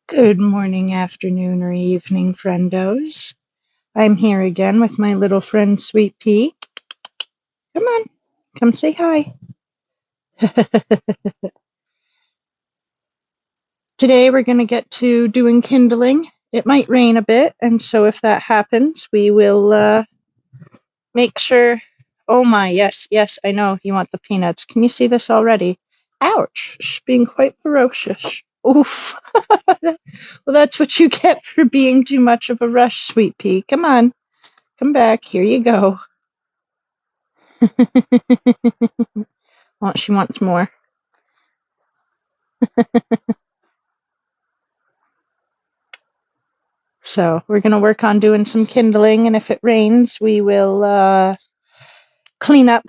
Good morning, afternoon, or evening, friendos. I'm here again with my little friend Sweet Pea. Come on, come say hi. Today we're going to get to doing kindling. It might rain a bit, and so if that happens, we will make sure. Oh my, yes, I know you want the peanuts. Can you see this already? Ouch, she's being quite ferocious. Oof. Well, that's what you get for being too much of a rush, Sweet Pea. Come on, come back. Here you go. Well, she wants more. So we're going to work on doing some kindling, and if it rains, we will clean up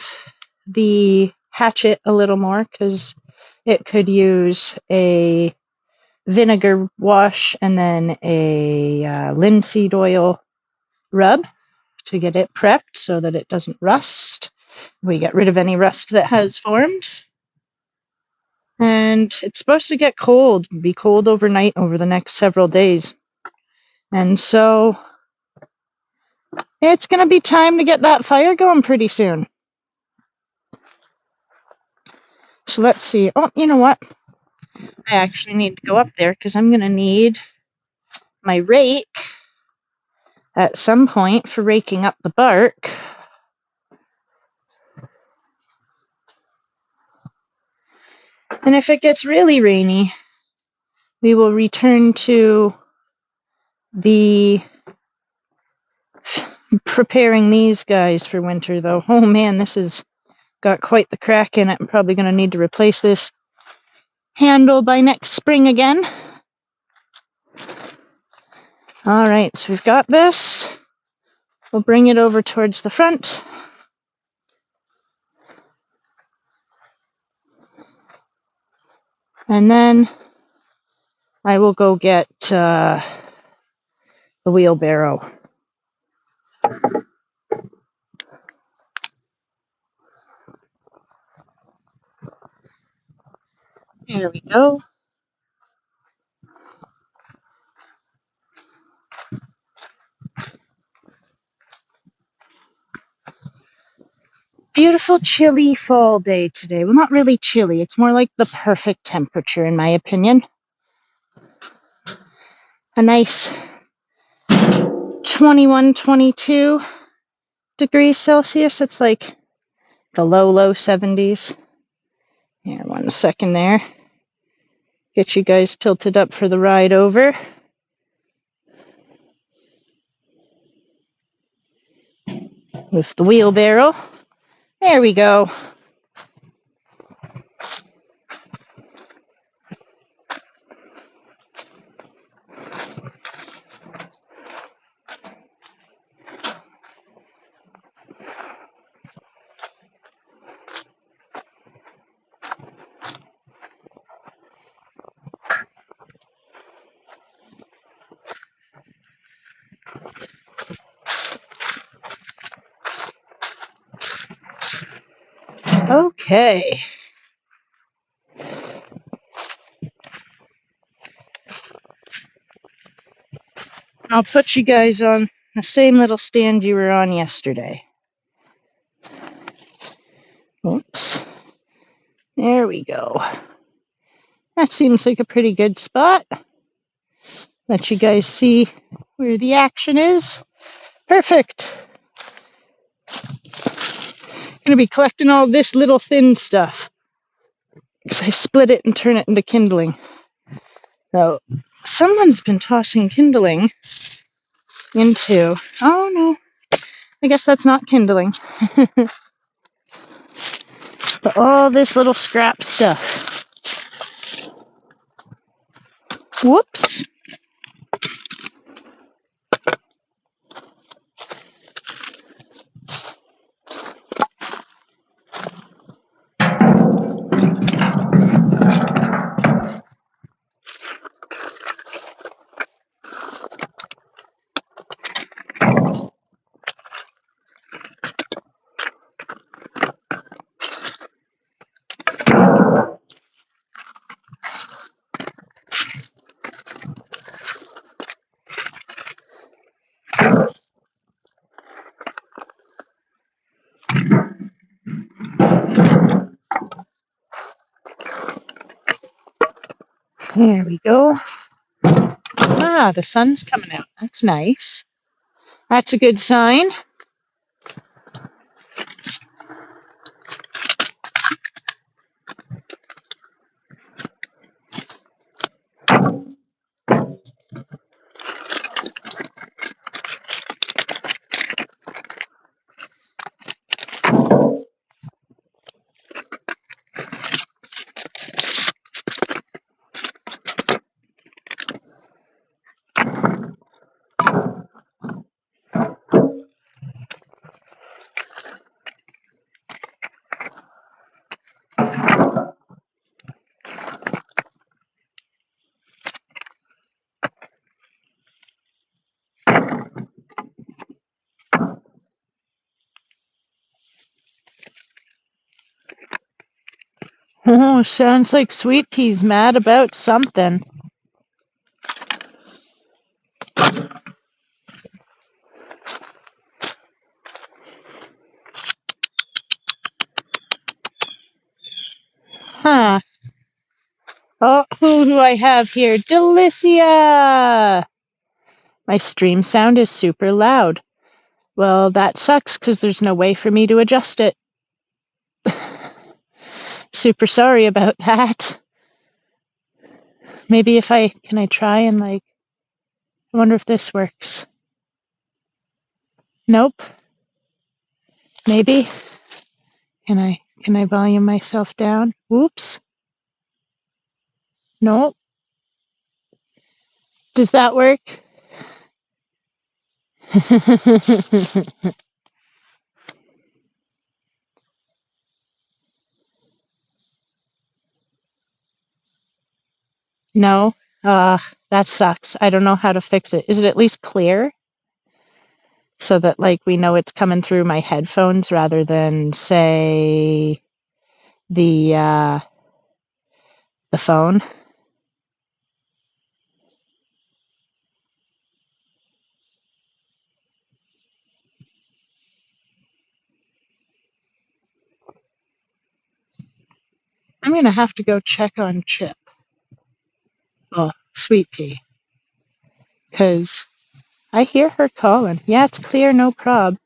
the hatchet a little more because it could use a vinegar wash and then a linseed oil rub to get it prepped so that it doesn't rust. We get rid of any rust that has formed. And it's supposed to get cold, be cold overnight over the next several days. And so it's going to be time to get that fire going pretty soon. So let's see. Oh, you know what? I actually need to go up there because I'm going to need my rake at some point for raking up the bark. And if it gets really rainy, we will return to the preparing these guys for winter, though. Oh man, this has got quite the crack in it. I'm probably going to need to replace this handle by next spring again. All right, so we've got this. We'll bring it over towards the front. And then I will go get the wheelbarrow. There we go. Beautiful chilly fall day today. Well, not really chilly. It's more like the perfect temperature, in my opinion. A nice 21, 22 degrees Celsius. It's like the low 70s. Here, 1 second there. Get you guys tilted up for the ride over. With the wheelbarrow. There we go. Okay. I'll put you guys on the same little stand you were on yesterday. Oops. There we go. That seems like a pretty good spot. Let you guys see where the action is. Perfect. Going to be collecting all this little thin stuff because I split it and turn it into kindling. So someone's been tossing kindling into, oh no, I guess that's not kindling. But all this little scrap stuff. Whoops. There we go. Ah, the sun's coming out. That's nice. That's a good sign. Oh, sounds like Sweet Pea's mad about something. Huh. Oh, who do I have here? Delicia! My stream sound is super loud. Well, that sucks because there's no way for me to adjust it. Super sorry about that. Maybe can I try and I wonder if this works. Nope. Maybe. Can I volume myself down? Whoops. Nope. Does that work? No. That sucks. I don't know how to fix it. Is it at least clear? So that we know it's coming through my headphones rather than say the phone. I'm gonna have to go check on Chip. Oh, Sweet Pea. Because I hear her calling. Yeah, it's clear, no prob.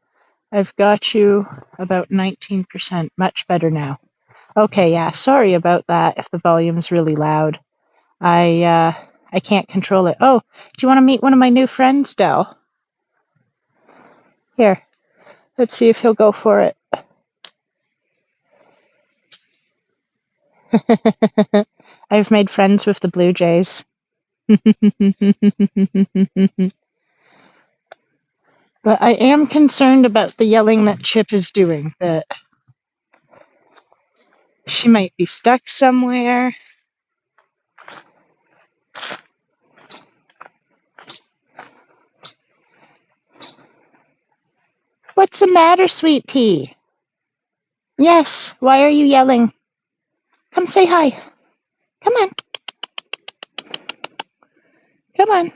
I've got you about 19%. Much better now. Okay, yeah, sorry about that if the volume's really loud. I can't control it. Oh, do you want to meet one of my new friends, Del? Here, let's see if he'll go for it. I've made friends with the Blue Jays. But I am concerned about the yelling that Chip is doing, that she might be stuck somewhere. What's the matter, Sweet Pea? Yes, why are you yelling? Come say hi. Come on. Come on.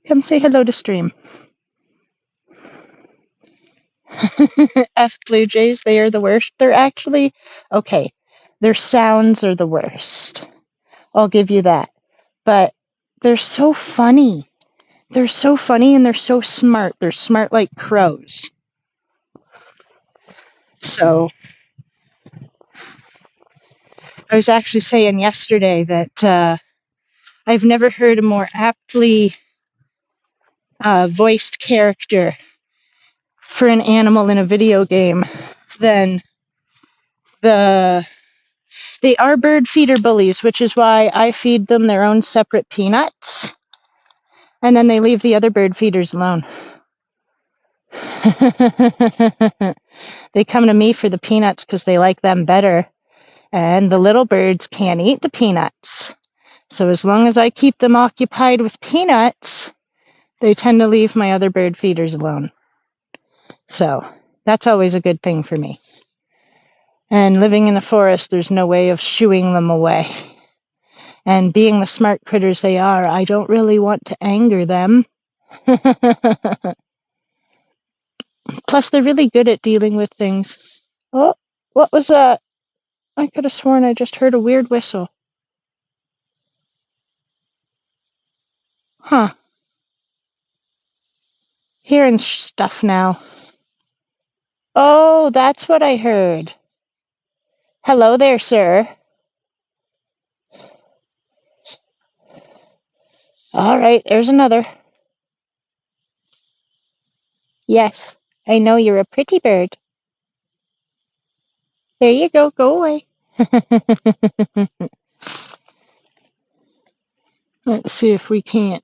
Come say hello to stream. F Blue Jays, they are the worst. They're actually, okay, their sounds are the worst. I'll give you that. But they're so funny. They're so funny and they're so smart. They're smart like crows. So I was actually saying yesterday that I've never heard a more aptly voiced character for an animal in a video game than they are bird feeder bullies, which is why I feed them their own separate peanuts, and then they leave the other bird feeders alone. They come to me for the peanuts because they like them better, and the little birds can't eat the peanuts. So as long as I keep them occupied with peanuts, they tend to leave my other bird feeders alone. So that's always a good thing for me. And living in the forest, there's no way of shooing them away. And being the smart critters they are, I don't really want to anger them. Plus, they're really good at dealing with things. Oh, what was that? I could have sworn I just heard a weird whistle. Huh. Hearing stuff now. Oh, that's what I heard. Hello there, sir. All right, there's another. Yes, I know you're a pretty bird. There you go. Go away. Let's see if we can't.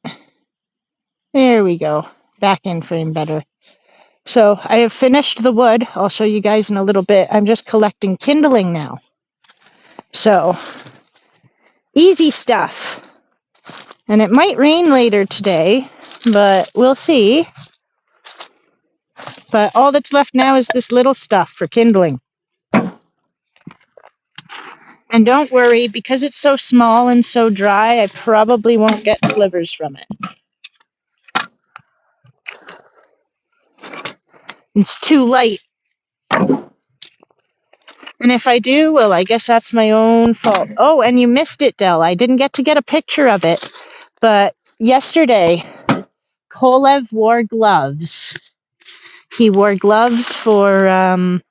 There we go. Back in frame better. So I have finished the wood. I'll show you guys in a little bit. I'm just collecting kindling now. So easy stuff. And it might rain later today, but we'll see. But all that's left now is this little stuff for kindling. And don't worry, because it's so small and so dry, I probably won't get slivers from it. It's too light. And if I do, well, I guess that's my own fault. Oh, and you missed it, Del. I didn't get to get a picture of it. But yesterday, Kolev wore gloves. He wore gloves for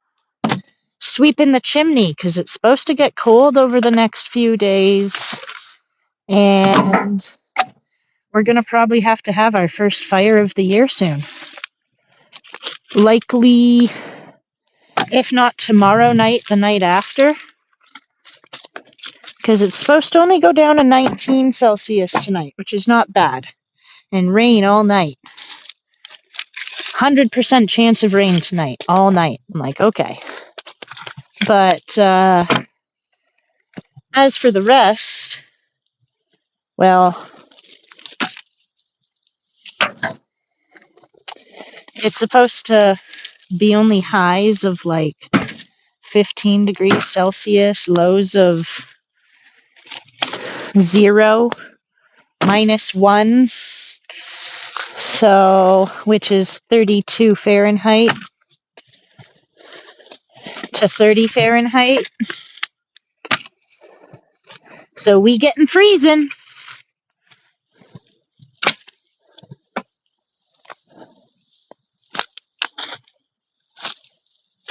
sweeping the chimney because it's supposed to get cold over the next few days. And we're going to probably have to have our first fire of the year soon. Likely, if not tomorrow night, the night after. Because it's supposed to only go down to 19 Celsius tonight, which is not bad. And rain all night. 100% chance of rain tonight, all night. I'm like, okay. But as for the rest, well, it's supposed to be only highs of like 15 degrees Celsius, lows of 0, -1, so which is 32 Fahrenheit to 30 Fahrenheit. So we getting freezing.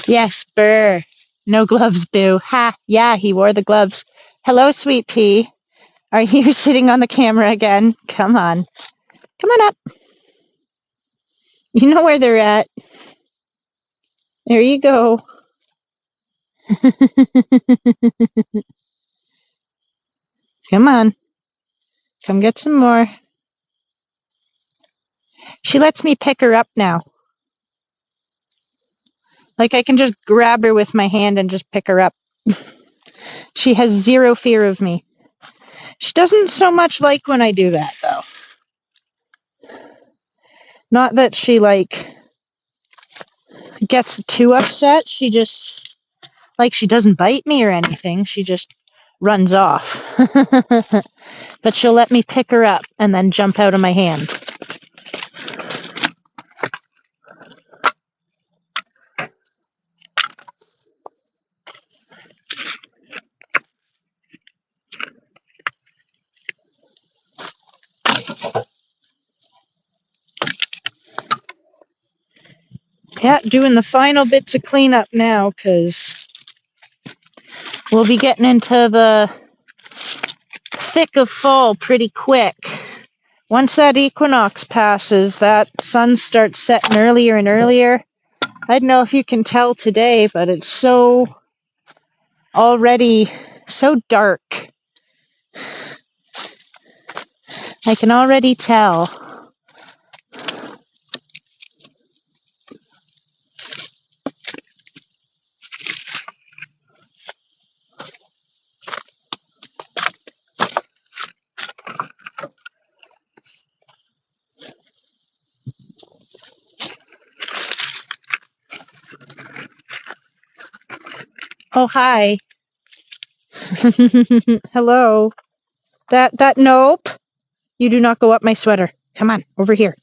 Yes, brr. No gloves, boo. Ha, yeah, he wore the gloves. Hello, sweet pea. Are you sitting on the camera again? Come on. Come on up. You know where they're at. There you go. Come on. Come get some more. She lets me pick her up now. Like I can just grab her with my hand and just pick her up. She has 0 fear of me. She doesn't so much like when I do that, though. Not that she, like, gets too upset. She just, like, she doesn't bite me or anything. She just runs off. But she'll let me pick her up and then jump out of my hand. Yeah, doing the final bits of cleanup now, because we'll be getting into the thick of fall pretty quick. Once that equinox passes, that sun starts setting earlier and earlier. I don't know if you can tell today, but it's so already so dark. I can already tell. Oh, hi. Hello. Nope. You do not go up my sweater. Come on, over here.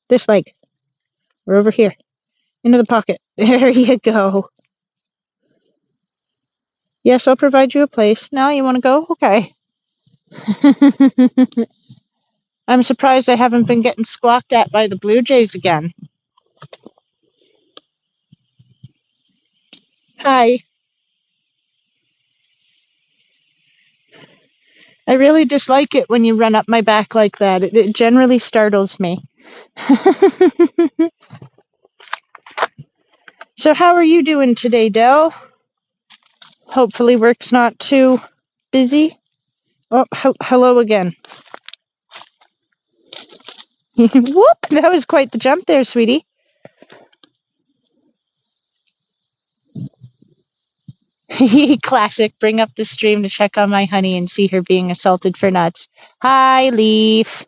This leg. We're over here. Into the pocket. There you go. Yes, I'll provide you a place. Now you want to go? Okay. I'm surprised I haven't been getting squawked at by the Blue Jays again. Hi. I really dislike it when you run up my back like that. It generally startles me. So how are you doing today, Dell? Hopefully work's not too busy. Oh, hello again. Whoop! That was quite the jump there, sweetie. Classic. Bring up the stream to check on my honey and see her being assaulted for nuts. Hi, Leaf.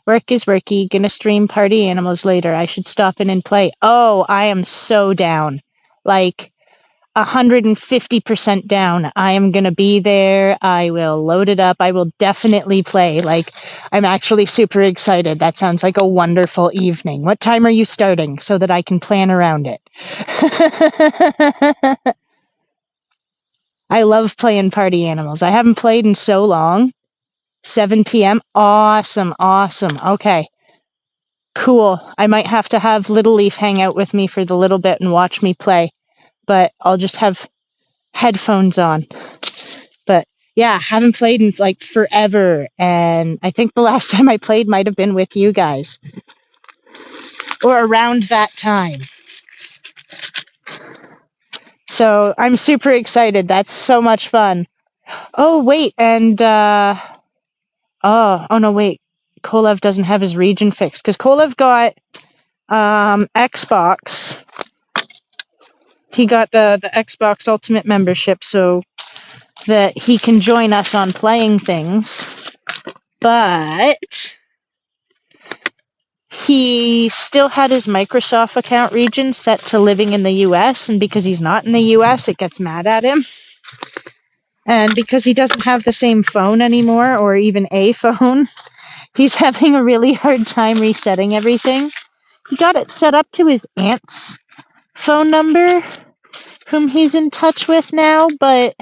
Work is worky. Gonna stream party animals later. I should stop in and play. Oh, I am so down. Like 150% down. I am gonna be there. I will load it up. I will definitely play. Like, I'm actually super excited. That sounds like a wonderful evening. What time are you starting so that I can plan around it? I love playing party animals. I haven't played in so long. 7 p.m. Awesome, awesome. Okay. Cool. I might have to have Little Leaf hang out with me for the little bit and watch me play, but I'll just have headphones on. But yeah, haven't played in like forever, and I think the last time I played might have been with you guys or around that time. So I'm super excited. That's so much fun. Oh wait, and oh no wait, Kolev doesn't have his region fixed because Kolev got Xbox. He got the Xbox Ultimate membership so that he can join us on playing things, but he still had his Microsoft account region set to living in the US, and because he's not in the US, it gets mad at him. And because he doesn't have the same phone anymore, or even a phone, he's having a really hard time resetting everything. He got it set up to his aunt's phone number, whom he's in touch with now, but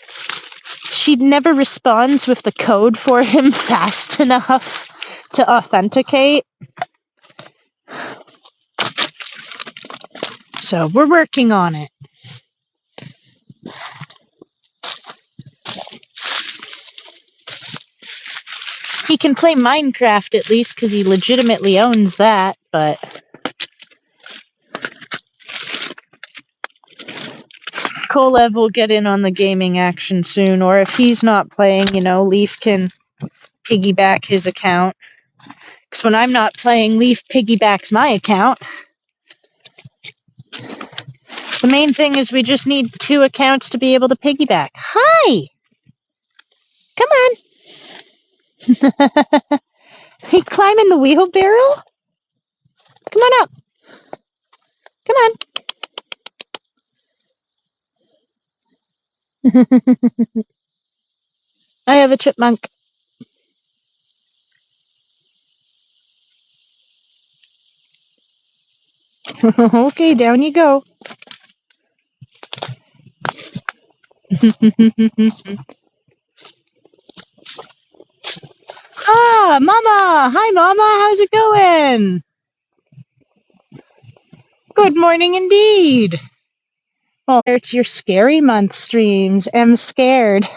she never responds with the code for him fast enough to authenticate. So we're working on it. He can play Minecraft at least because he legitimately owns that, but Kolev will get in on the gaming action soon, or if he's not playing, Leaf can piggyback his account. Because when I'm not playing, Leaf piggybacks my account. The main thing is we just need 2 accounts to be able to piggyback. Hi! Come on! He climbing the wheelbarrow? Come on up! Come on! I have a chipmunk. Okay, down you go. Ah, Mama! Hi, Mama! How's it going? Good morning indeed. Oh, it's your scary month streams. I'm scared.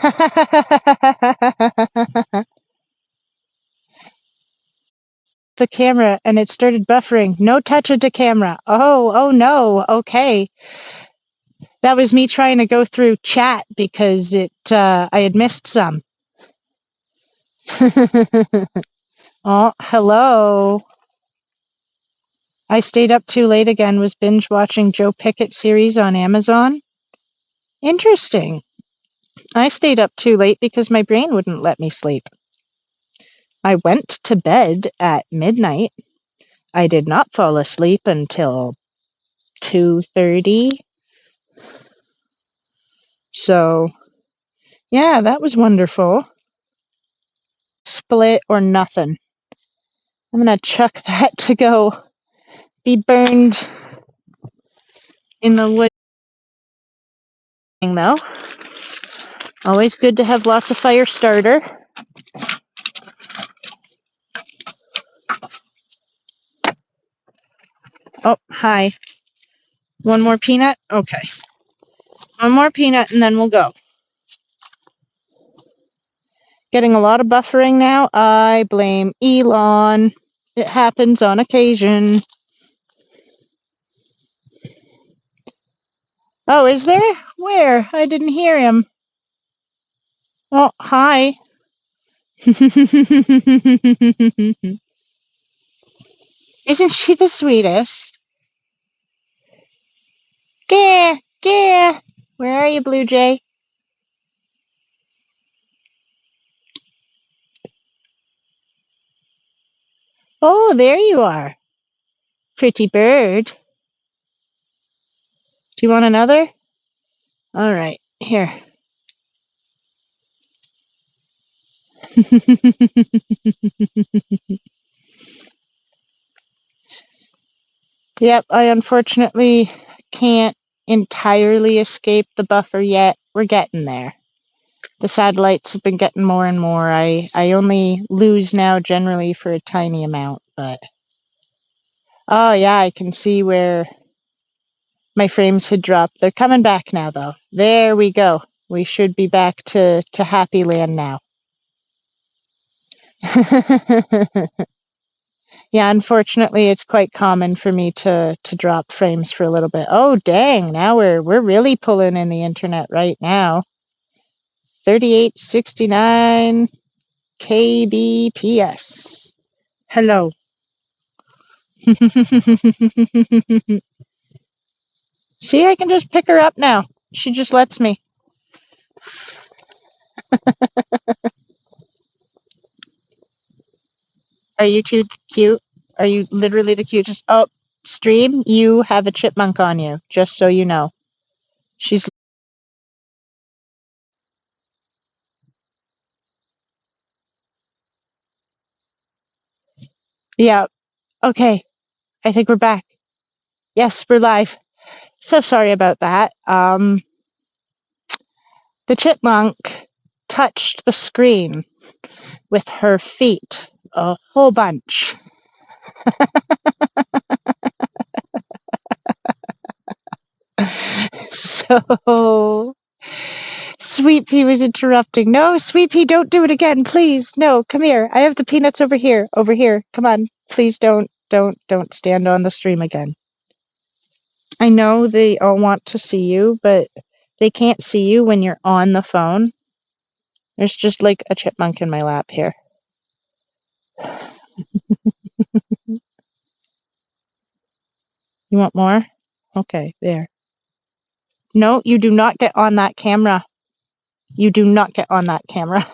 The camera and it started buffering. No touch of the camera. Oh no. Okay. That was me trying to go through chat because I had missed some. Oh, hello. I stayed up too late again, was binge watching Joe Pickett series on Amazon. Interesting. I stayed up too late because my brain wouldn't let me sleep. I went to bed at midnight. I did not fall asleep until 2:30. So, yeah, that was wonderful. Split or nothing. I'm going to chuck that to go be burned in the wood. Though. Always good to have lots of fire starter. Oh, hi. One more peanut? Okay. One more peanut and then we'll go. Getting a lot of buffering now. I blame Elon. It happens on occasion. Oh, is there? Where? I didn't hear him. Oh, hi. Isn't she the sweetest? Gah, gah. Where are you, Blue Jay? Oh, there you are. Pretty bird. Do you want another? All right, here. Yep, I unfortunately can't entirely escape the buffer yet. We're getting there. The satellites have been getting more and more. I only lose now generally for a tiny amount, but... Oh, yeah, I can see where my frames had dropped. They're coming back now, though. There we go. We should be back to happy land now. Yeah, unfortunately, it's quite common for me to drop frames for a little bit. Oh, dang! Now we're really pulling in the internet right now. 3869 kbps. Hello. See, I can just pick her up now. She just lets me. Are you too cute? Are you literally the cutest? Oh, stream, you have a chipmunk on you, just so you know. She's... Yeah, okay. I think we're back. Yes, we're live. So sorry about that. The chipmunk touched the screen with her feet, a whole bunch. So Sweet Pea was interrupting. No, Sweet Pea, don't do it again, please. No, come here. I have the peanuts over here. Over here. Come on. Please don't stand on the stream again. I know they all want to see you, but they can't see you when you're on the phone. There's just like a chipmunk in my lap here. You want more? Okay, there. No, you do not get on that camera. You do not get on that camera.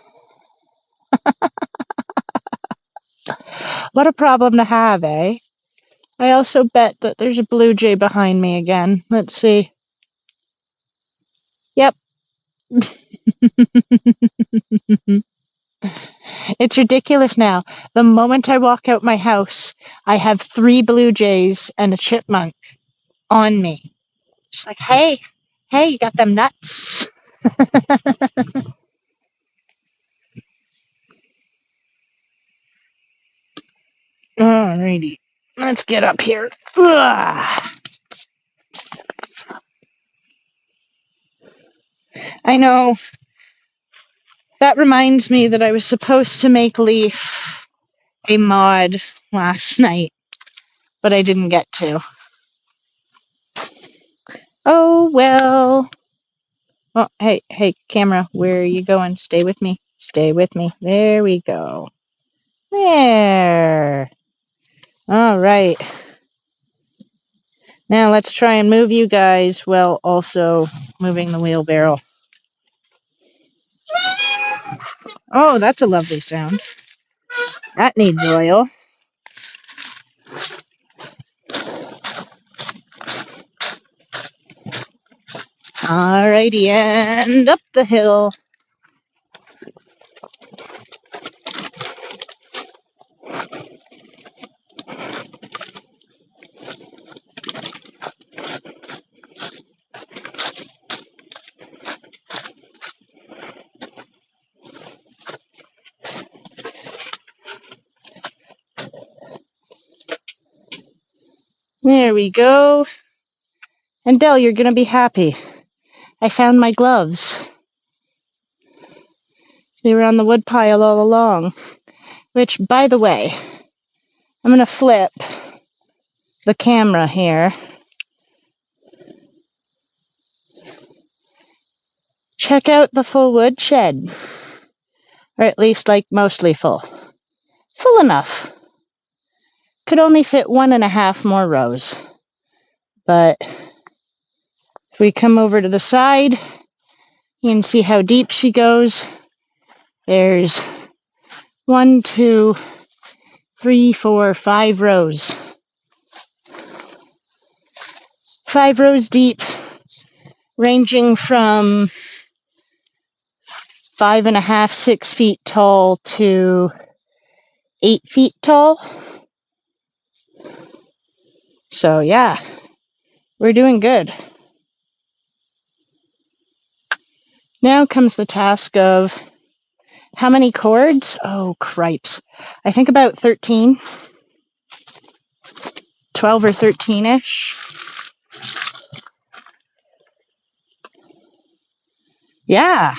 What a problem to have, eh? I also bet that there's a blue jay behind me again. Let's see. Yep. It's ridiculous now. The moment I walk out my house, I have 3 blue jays and a chipmunk on me. She's like, hey, you got them nuts. Alrighty, let's get up here. Ugh. I know. That reminds me that I was supposed to make Leaf a mod last night, but I didn't get to. Oh, well. Oh, hey, camera, where are you going? Stay with me. Stay with me. There we go. There. All right. Now let's try and move you guys while also moving the wheelbarrow. Oh, that's a lovely sound. That needs oil. Alrighty, and up the hill. There we go. And Dell, you're going to be happy. I found my gloves. They were on the wood pile all along. Which, by the way, I'm going to flip the camera here. Check out the full wood shed. Or at least, like, mostly full. Full enough. Could only fit 1.5 more rows. But if we come over to the side, you can see how deep she goes. There's 1, 2, 3, 4, 5 rows. 5 rows deep, ranging from 5.5, 6 feet tall to 8 feet tall. So yeah, we're doing good. Now comes the task of how many cords? Oh, cripes. I think about 13. 12 or 13-ish. Yeah.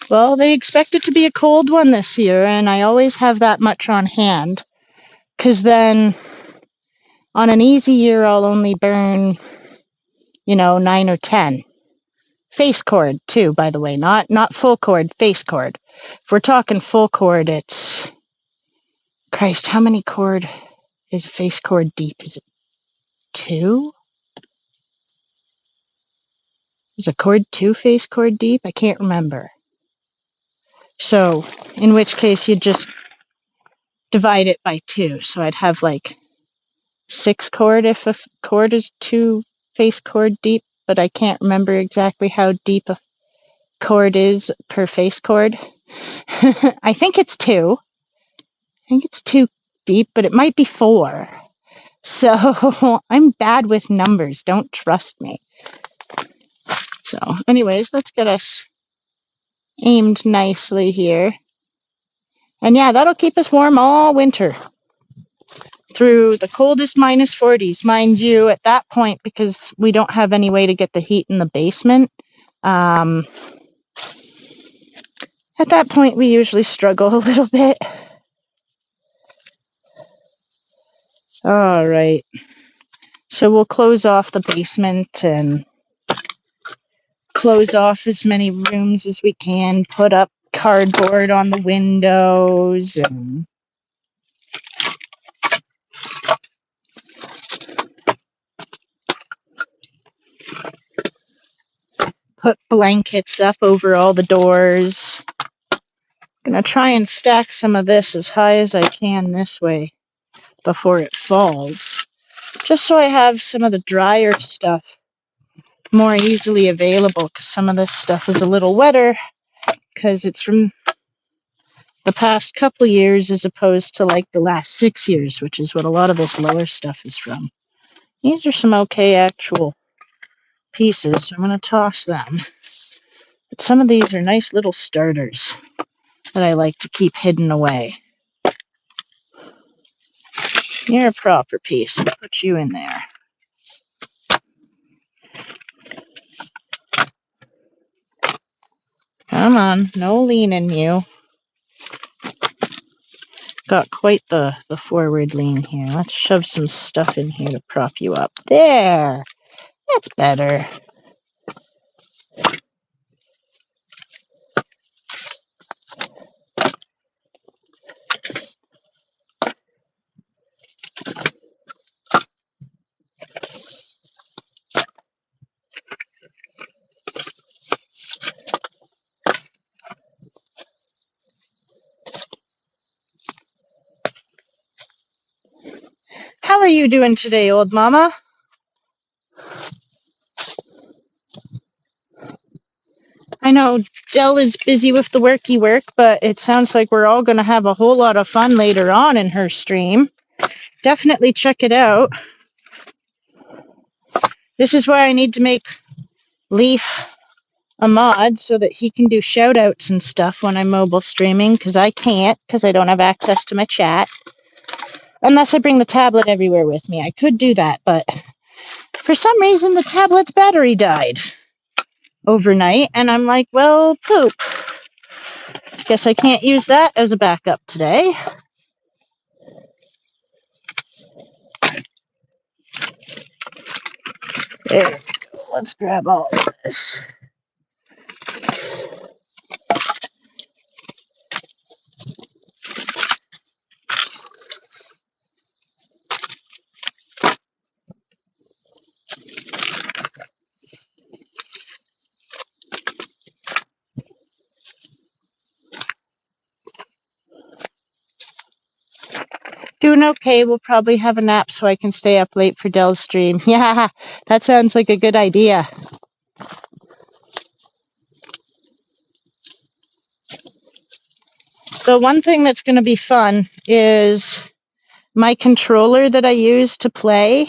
Well, they expect it to be a cold one this year, and I always have that much on hand. Because then, on an easy year, I'll only burn, 9 or 10. Face cord, too, by the way. Not full cord, face cord. If we're talking full cord, it's... Christ, how many cord is a face cord deep? Is it 2? Is a cord 2 face cord deep? I can't remember. So, in which case, you just divide it by 2. So I'd have, 6 cord if a cord is 2 face cord deep, but I can't remember exactly how deep a cord is per face cord. I think it's 2. I think it's 2 deep, but it might be 4. So I'm bad with numbers. Don't trust me. So anyways, let's get us aimed nicely here. And yeah, that'll keep us warm all winter. Through the coldest -40s, mind you, at that point, because we don't have any way to get the heat in the basement, at that point we usually struggle a little bit. All right. So we'll close off the basement and close off as many rooms as we can, put up cardboard on the windows, and put blankets up over all the doors. I'm going to try and stack some of this as high as I can this way before it falls, just so I have some of the drier stuff more easily available, because some of this stuff is a little wetter because it's from the past couple years as opposed to the last 6 years, which is what a lot of this lower stuff is from. These are some okay actual pieces, so I'm going to toss them. But some of these are nice little starters that I like to keep hidden away. You're a proper piece. I'll put you in there. Come on, no leaning you. Got quite the forward lean here. Let's shove some stuff in here to prop you up. There! That's better. How are you doing today, old mama? I know Jill is busy with the worky work, but it sounds like we're all going to have a whole lot of fun later on in her stream. Definitely check it out. This is why I need to make Leaf a mod so that he can do shout outs and stuff when I'm mobile streaming, because I can't, because I don't have access to my chat. unless I bring the tablet everywhere with me. I could do that, but for some reason the tablet's battery died overnight, and I'm like, well, poop. Guess I can't use that as a backup today. There we go. Let's grab all of this. Doing okay. We'll probably have a nap so I can stay up late for Dell's stream. Yeah, that sounds like a good idea. The one thing that's going to be fun is my controller that I use to play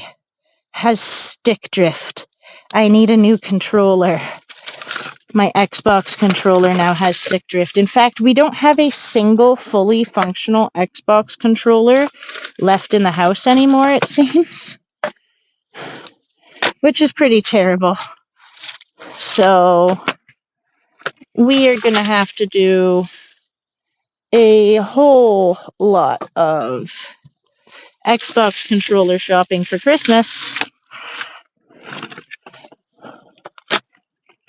has stick drift. I need a new controller. My Xbox controller now has stick drift. In fact, we don't have a single fully functional Xbox controller left in the house anymore, it seems, which is pretty terrible. So we are going to have to do a whole lot of Xbox controller shopping for Christmas.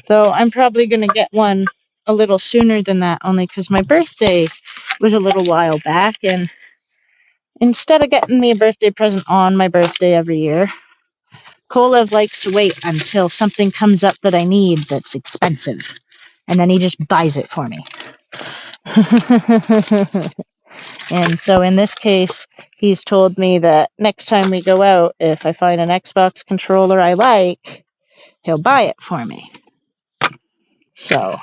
Though I'm probably going to get one a little sooner than that, only because my birthday was a little while back, and instead of getting me a birthday present on my birthday every year, Kolev likes to wait until something comes up that I need that's expensive, and then he just buys it for me. And so in this case, he's told me that next time we go out, if I find an Xbox controller I like, he'll buy it for me. So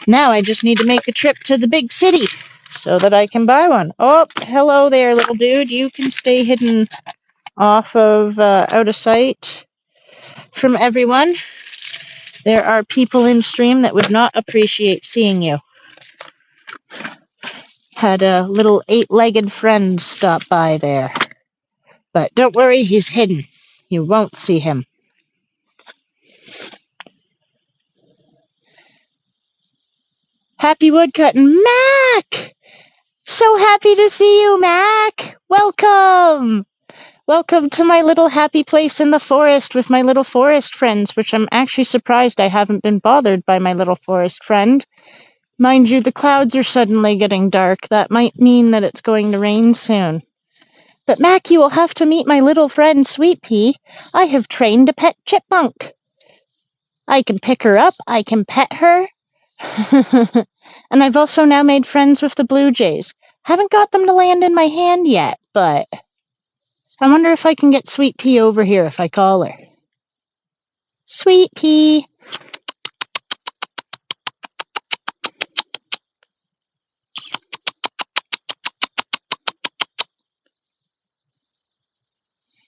now I just need to make a trip to the big city so that I can buy one. Oh, hello there, little dude. You can stay hidden off of out of sight from everyone. There are people in stream that would not appreciate seeing you. Had a little 8-legged friend stop by there. But don't worry, he's hidden. You won't see him. Happy woodcutting, Mac! So happy to see you, Mac! Welcome! Welcome to my little happy place in the forest with my little forest friends, which I'm actually surprised I haven't been bothered by my little forest friend. Mind you, the clouds are suddenly getting dark. That might mean that it's going to rain soon. But Mac, you will have to meet my little friend Sweet Pea. I have trained a pet chipmunk. I can pick her up, I can pet her. And I've also now made friends with the blue jays. Haven't got them to land in my hand yet, but I wonder if I can get Sweet Pea over here if I call her. Sweet Pea.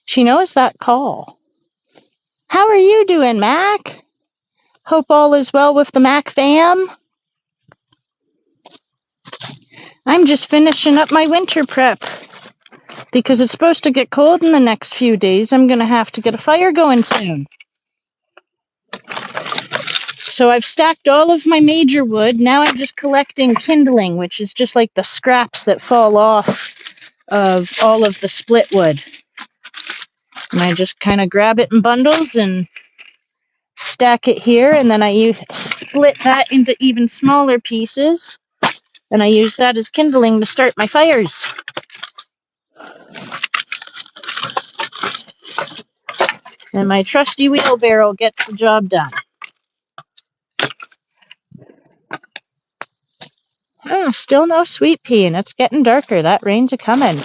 She knows that call. How are you doing, Mac? Hope all is well with the Mac fam. I'm just finishing up my winter prep. Because it's supposed to get cold in the next few days, I'm going to have to get a fire going soon. So I've stacked all of my major wood. Now I'm just collecting kindling, which is just like the scraps that fall off of all of the split wood. And I just kind of grab it in bundles and stack it here, and then I split that into even smaller pieces, and I use that as kindling to start my fires. And my trusty wheelbarrow gets the job done. Oh, still no Sweet Pea, and it's getting darker. That rain's a-coming.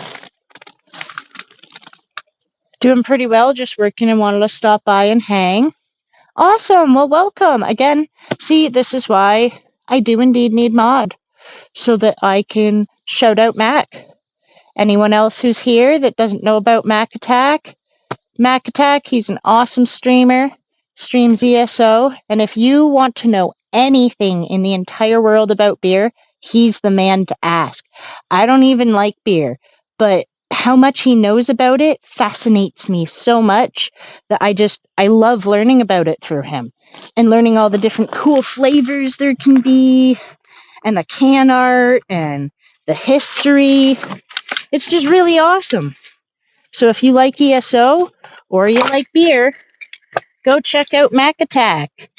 Doing pretty well, just working and wanted to stop by and hang. Awesome, well, welcome. Again, see, this is why I do indeed need mod, so that I can shout out Mac. Anyone else who's here that doesn't know about Mac Attack, he's an awesome streamer, streams ESO, and if you want to know anything in the entire world about beer, he's the man to ask. I don't even like beer, but how much he knows about it fascinates me so much that I love learning about it through him and learning all the different cool flavors there can be and the can art and the history. It's just really awesome. So if you like ESO or you like beer, go check out Mac Attack.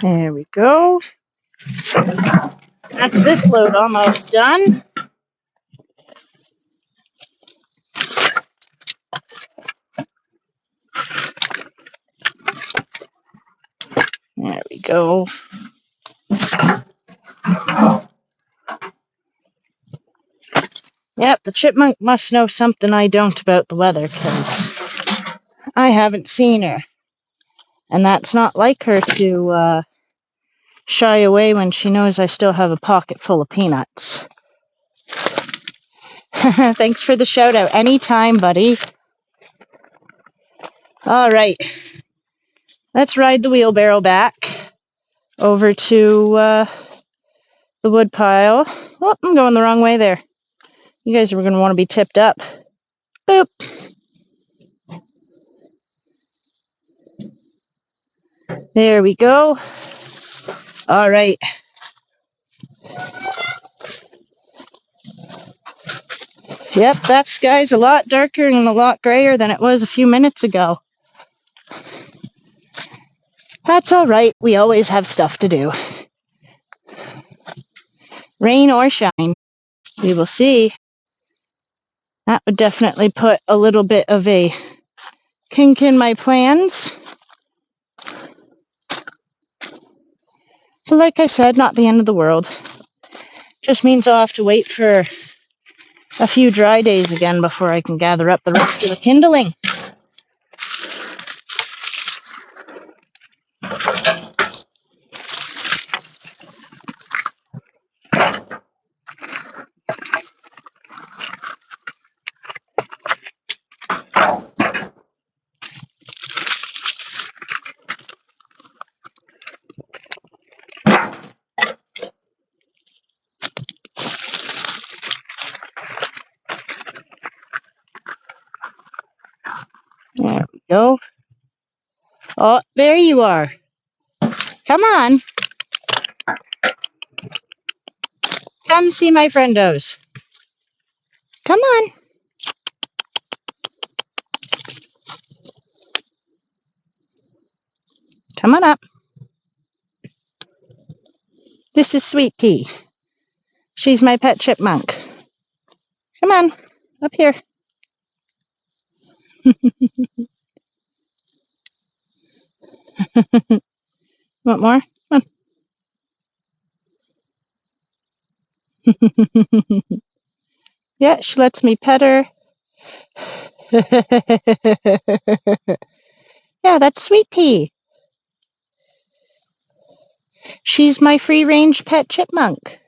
There we go. That's this load almost done. There we go. Yep, the chipmunk must know something I don't about the weather, because I haven't seen her. And that's not like her to shy away when she knows I still have a pocket full of peanuts. Thanks for the shout out. Anytime, buddy. All right. Let's ride the wheelbarrow back over to the wood pile. Oh, I'm going the wrong way there. You guys are going to want to be tipped up. Boop. There we go. All right. Yep, that sky's a lot darker and a lot grayer than it was a few minutes ago. That's all right. We always have stuff to do. Rain or shine. We will see. That would definitely put a little bit of a kink in my plans. So like I said, not the end of the world. Just means I'll have to wait for a few dry days again before I can gather up the rest of the kindling. There we go. Oh, there you are. Come on. Come see my friendos. Come on. Come on up. This is Sweet Pea. She's my pet chipmunk. Come on, up here. Want more? Come on. Yeah, she lets me pet her. Yeah, that's Sweet Pea. She's my free-range pet chipmunk.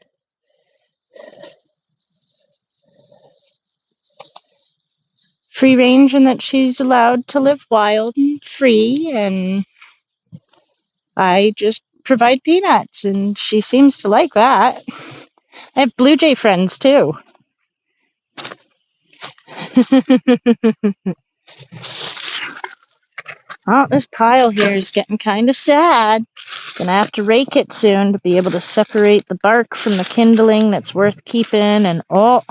Free range in that she's allowed to live wild and free, and I just provide peanuts, and she seems to like that. I have blue jay friends too. Oh, this pile here is getting kind of sad. Gonna have to rake it soon to be able to separate the bark from the kindling that's worth keeping. And oh,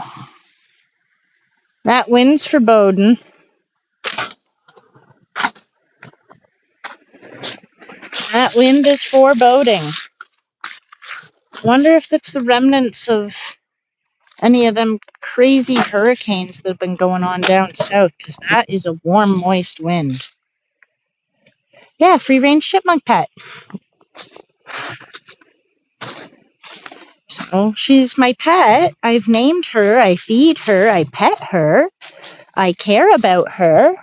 that wind's foreboding. That wind is foreboding. Wonder if it's the remnants of any of them crazy hurricanes that have been going on down south, because that is a warm, moist wind. Yeah, free-range chipmunk pet. So she's my pet. I've named her, I feed her, I pet her, I care about her,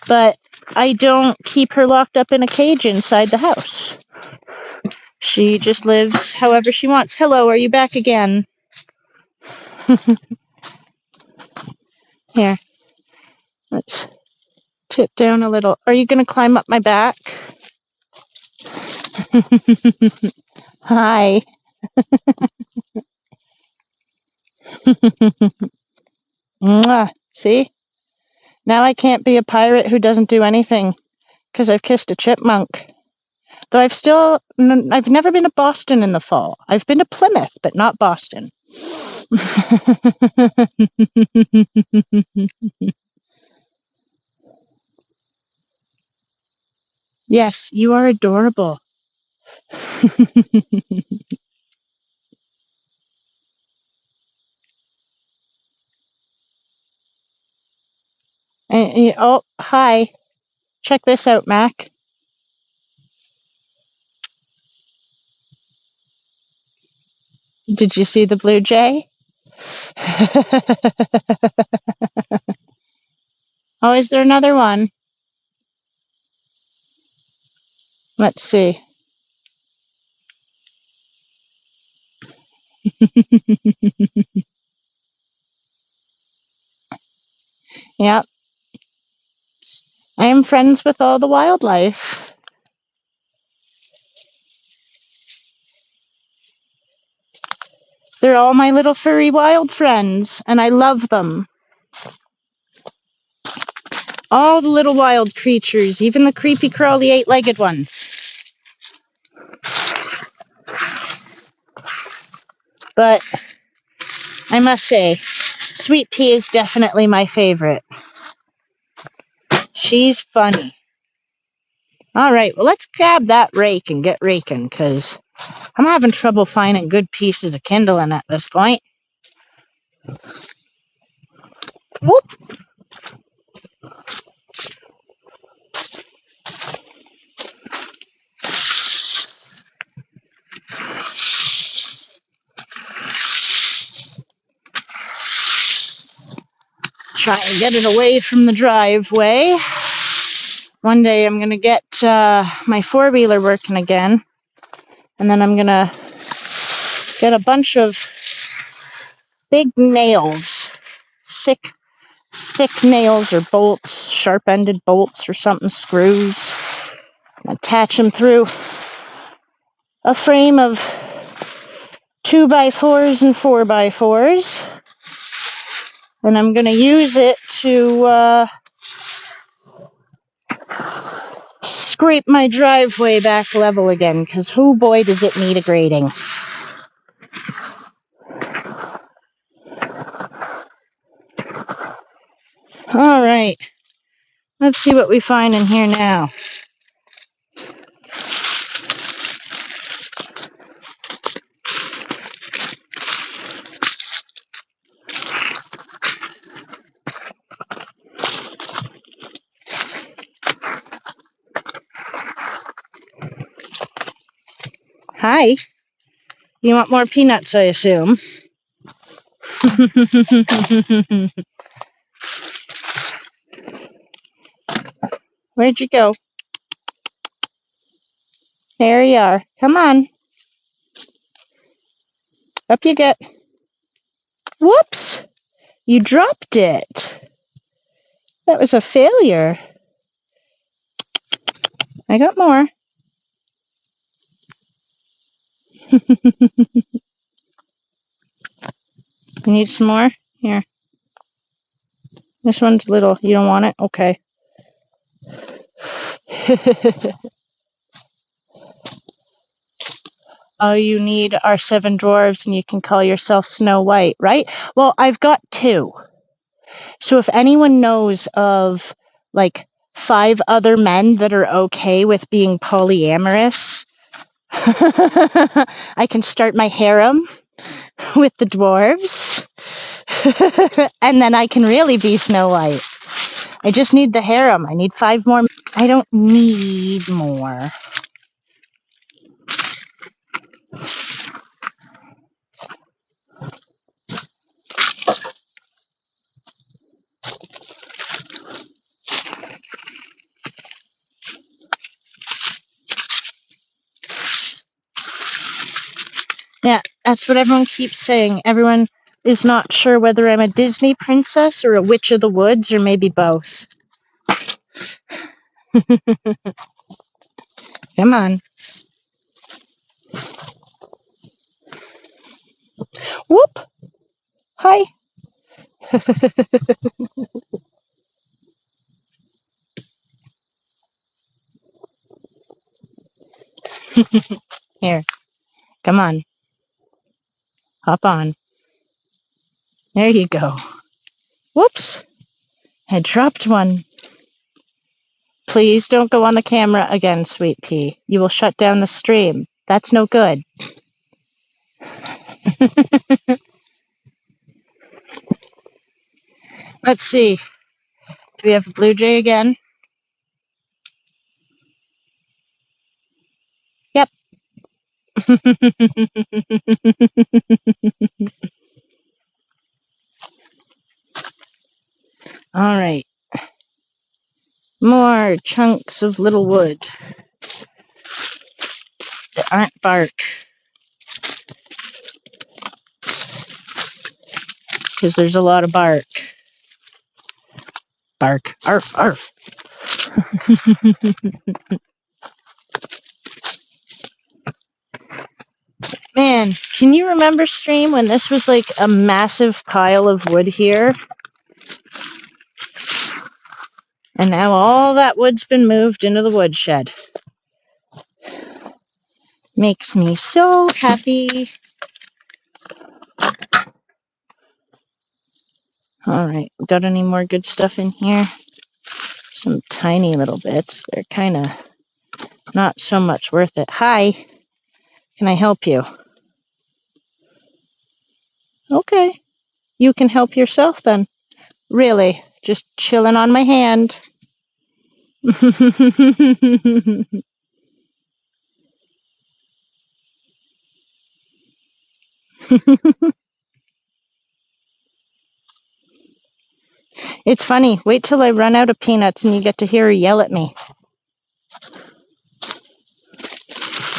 but I don't keep her locked up in a cage inside the house. She just lives however she wants. Hello, are you back again? Here, let's tip down a little. Are you going to climb up my back? Hi. Mwah. See? Now I can't be a pirate who doesn't do anything because I've kissed a chipmunk. Though I've never been to Boston in the fall. I've been to Plymouth, but not Boston. Yes, you are adorable. Oh, hi. Check this out, Mac. Did you see the blue jay? Oh, is there another one? Let's see. Yep. I am friends with all the wildlife. They're all my little furry wild friends, and I love them. All the little wild creatures, even the creepy crawly eight-legged ones. But I must say, Sweet Pea is definitely my favorite. She's funny. All right, well, let's grab that rake and get raking, because I'm having trouble finding good pieces of kindling at this point. Whoop! Try and get it away from the driveway. One day I'm going to get my four-wheeler working again, and then I'm going to get a bunch of big nails, thick nails or bolts, sharp-ended bolts or something, screws, and attach them through a frame of 2x4s and 4x4s, and I'm going to use it to scrape my driveway back level again, because oh boy does it need a grading. All right, let's see what we find in here now. Hi. You want more peanuts, I assume? Where'd you go? There you are. Come on. Up you get. Whoops! You dropped it. That was a failure. I got more. You need some more? Here. This one's little. You don't want it? Okay. All you need are 7 dwarves and you can call yourself Snow White, right? Well, I've got 2. So if anyone knows of like 5 other men that are okay with being polyamorous, I can start my harem with the dwarves. And then I can really be Snow White. I just need the harem. I need 5 more. I don't need more. Yeah, that's what everyone keeps saying. Everyone is not sure whether I'm a Disney princess or a witch of the woods or maybe both. Come on. Whoop! Hi. Here, come on. Hop on. There you go. Whoops! I dropped one. Please don't go on the camera again, sweet pea. You will shut down the stream. That's no good. Let's see. Do we have a blue jay again? Yep. All right. More chunks of little wood that aren't bark, because there's a lot of bark. Bark. Arf, arf. Man, can you remember, stream, when this was like a massive pile of wood here? And now all that wood's been moved into the woodshed. Makes me so happy. All right, got any more good stuff in here? Some tiny little bits. They're kind of not so much worth it. Hi, can I help you? Okay, you can help yourself then. Really, just chilling on my hand. It's funny. Wait till I run out of peanuts and you get to hear her yell at me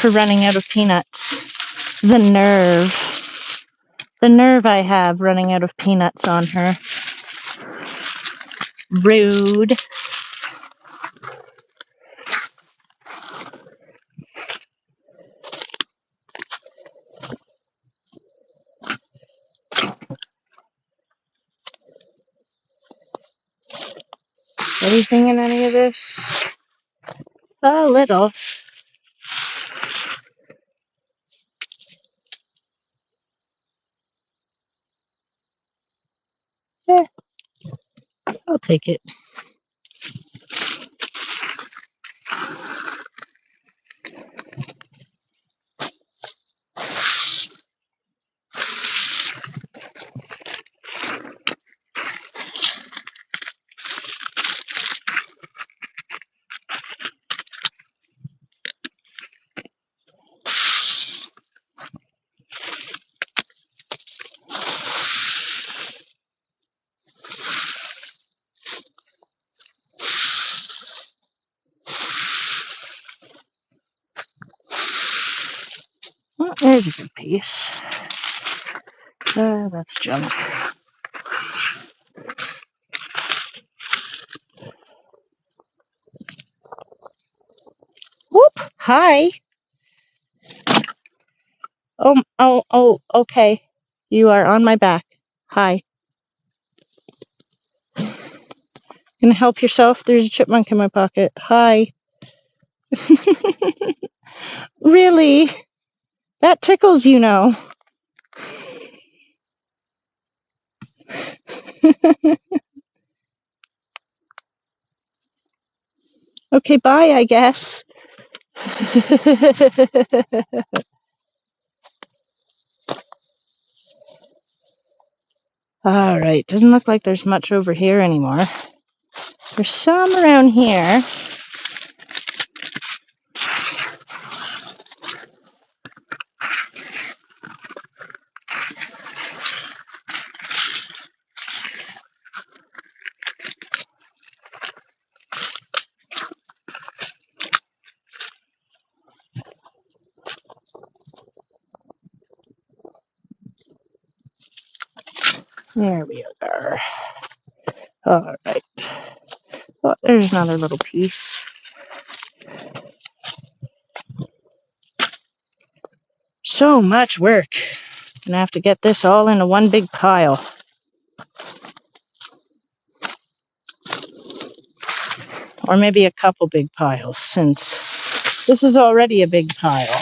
for running out of peanuts. The nerve. The nerve I have running out of peanuts on her. Rude. Anything in any of this? A little. Eh, I'll take it. Well, there's a good piece. That's junk. Whoop! Hi. Oh, okay. You are on my back. Hi. Gonna help yourself? There's a chipmunk in my pocket. Hi. Really? That tickles, you know. Okay, bye, I guess. All right, doesn't look like there's much over here anymore. There's some around here. There we are. All right. Oh, there's another little piece. So much work. Gonna have to get this all into one big pile. Or maybe a couple big piles, since this is already a big pile.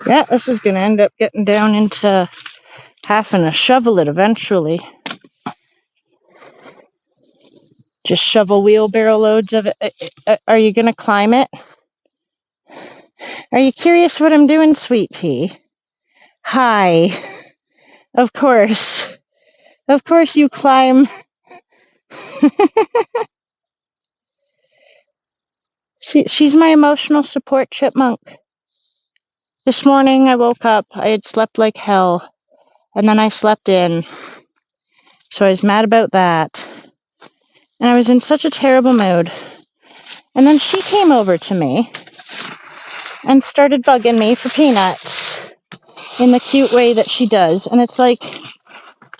Yeah, this is going to end up getting down into having to shovel it eventually. Just shovel wheelbarrow loads of it. Are you going to climb it? Are you curious what I'm doing, Sweet Pea? Hi. Of course. Of course you climb. She's my emotional support chipmunk. This morning I woke up, I had slept like hell, and then I slept in. So I was mad about that. And I was in such a terrible mood. And then she came over to me and started bugging me for peanuts in the cute way that she does. And it's like,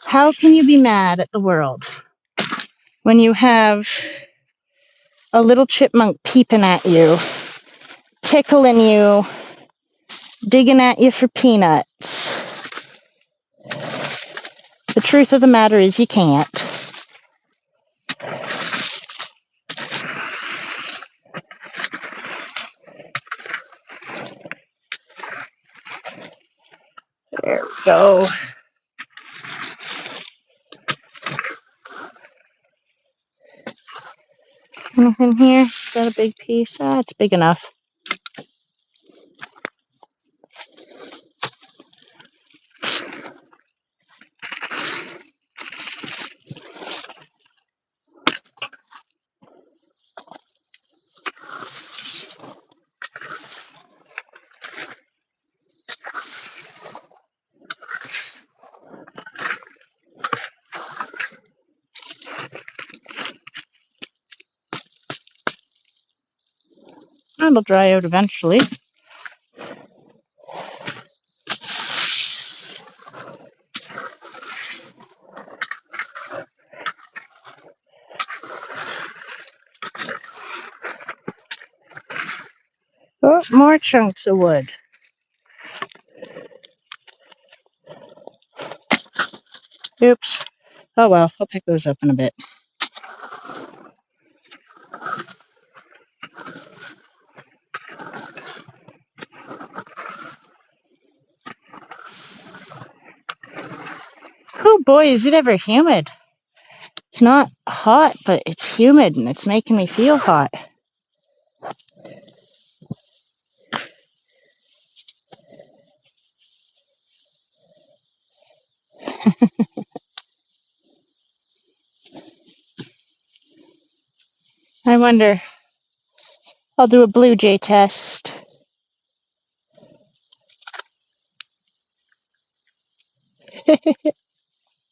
how can you be mad at the world when you have a little chipmunk peeping at you, tickling you, digging at you for peanuts? The truth of the matter is you can't. There we go. Anything here? Is that a big piece? Ah, it's big enough. It'll dry out eventually. Oh, more chunks of wood. Oops. Oh well, I'll pick those up in a bit. Oh boy, is it ever humid. It's not hot, but it's humid and it's making me feel hot. I wonder, I'll do a blue jay test.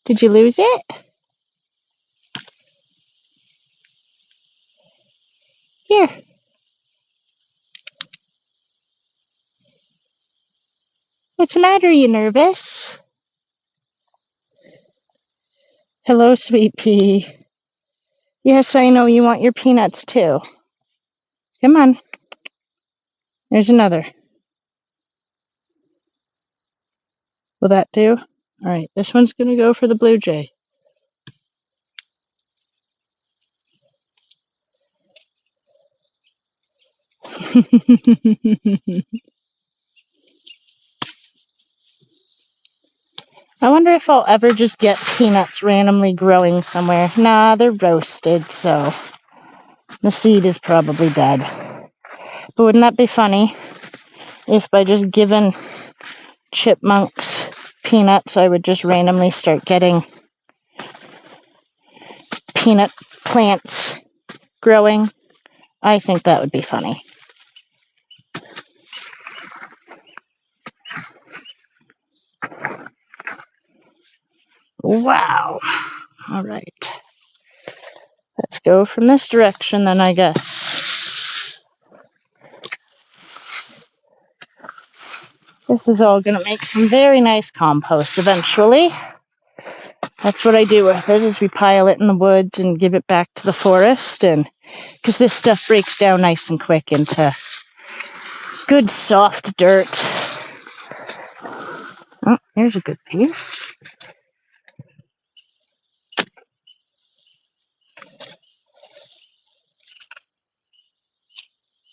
Did you lose it? Here. What's the matter? Are you nervous? Hello, sweet pea. Yes, I know you want your peanuts too. Come on. There's another. Will that do? All right, this one's going to go for the blue jay. I wonder if I'll ever just get peanuts randomly growing somewhere. Nah, they're roasted, so the seed is probably dead. But wouldn't that be funny if by just giving chipmunks peanuts, I would just randomly start getting peanut plants growing? I think that would be funny. Wow. All right. Let's go from this direction, then I guess. This is all going to make some very nice compost eventually. That's what I do with it, is we pile it in the woods and give it back to the forest, and because this stuff breaks down nice and quick into good soft dirt. Oh, here's a good piece.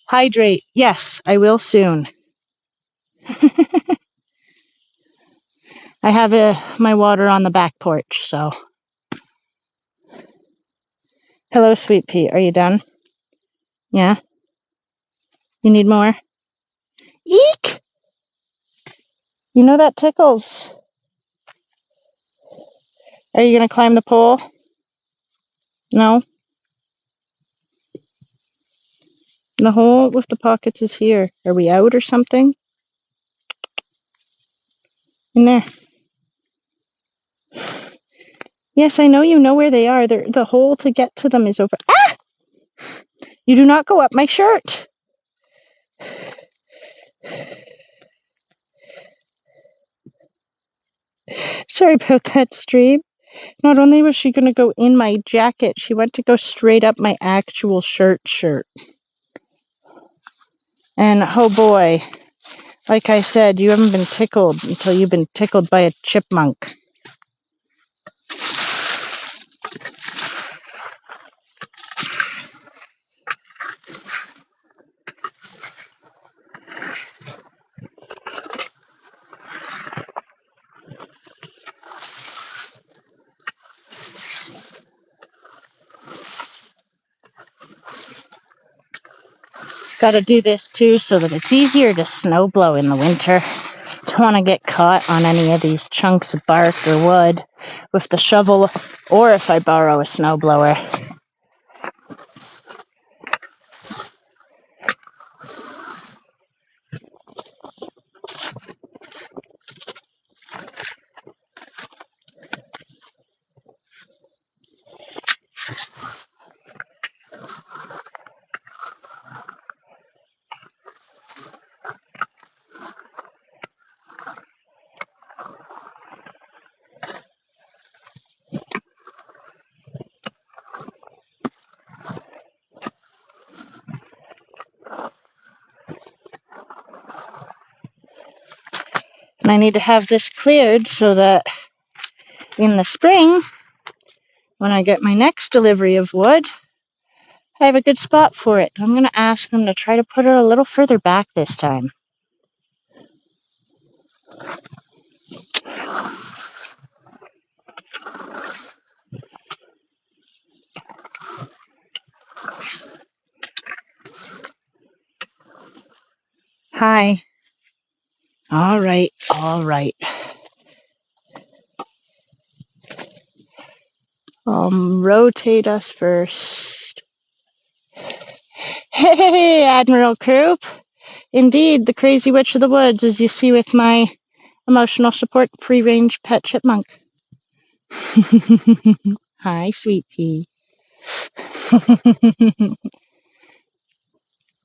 Hydrate. Yes, I will soon. I have my water on the back porch, so. Hello, sweet pea. Are you done? Yeah? You need more? Eek! You know that tickles. Are you going to climb the pole? No? The hole with the pockets is here. Are we out or something? In there. Yes, I know you know where they are. The hole to get to them is over. Ah! You do not go up my shirt. Sorry about that, stream. Not only was she going to go in my jacket, she went to go straight up my actual shirt. And oh boy, like I said, you haven't been tickled until you've been tickled by a chipmunk. Got to do this too so that it's easier to snow blow in the winter. Don't want to get caught on any of these chunks of bark or wood with the shovel, or if I borrow a snowblower. And I need to have this cleared so that in the spring, when I get my next delivery of wood, I have a good spot for it. I'm going to ask them to try to put it a little further back this time. Hi. All right. Rotate us first. Hey, Admiral Croup. Indeed, the crazy witch of the woods, as you see with my emotional support free-range pet chipmunk. Hi, sweet pea.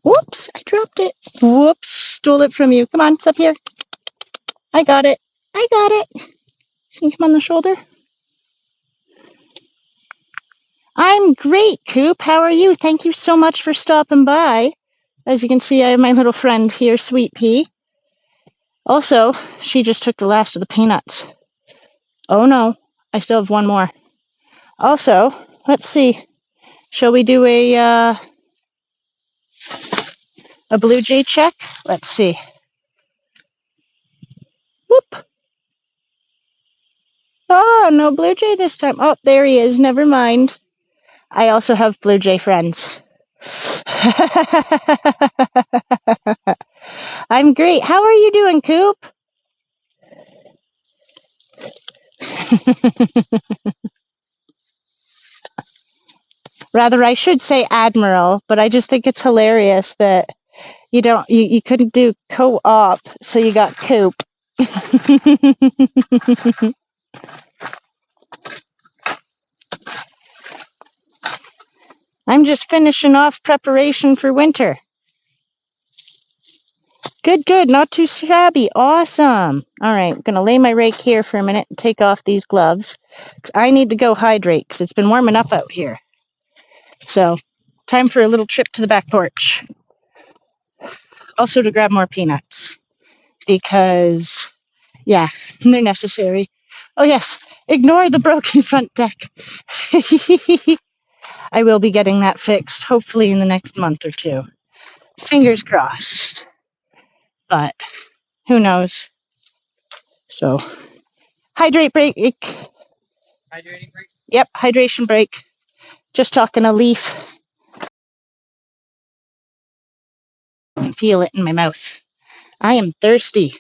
Whoops, I dropped it. Whoops, stole it from you. Come on, it's up here. I got it. Can you come on the shoulder? great, Coop. How are you? Thank you so much for stopping by. As you can see, I have my little friend here, Sweet Pea. Also, she just took the last of the peanuts. Oh no, I still have one more. Also, let's see. Shall we do a blue jay check? Let's see. Whoop. Oh, no blue jay this time. Oh, there he is. Never mind. I also have blue jay friends. I'm great. How are you doing, Coop? Rather, I should say Admiral, but I just think it's hilarious that you couldn't do co-op, so you got Coop. I'm just finishing off preparation for winter. Good, not too shabby. Awesome. All right, I'm going to lay my rake here for a minute and take off these gloves. I need to go hydrate because it's been warming up out here. So, time for a little trip to the back porch. Also to grab more peanuts because, yeah, they're necessary. Oh, yes, ignore the broken front deck. I will be getting that fixed, hopefully in the next month or two. Fingers crossed. But who knows? So, hydrate break. Hydrating break? Yep, hydration break. Just talking a leaf. I can feel it in my mouth. I am thirsty.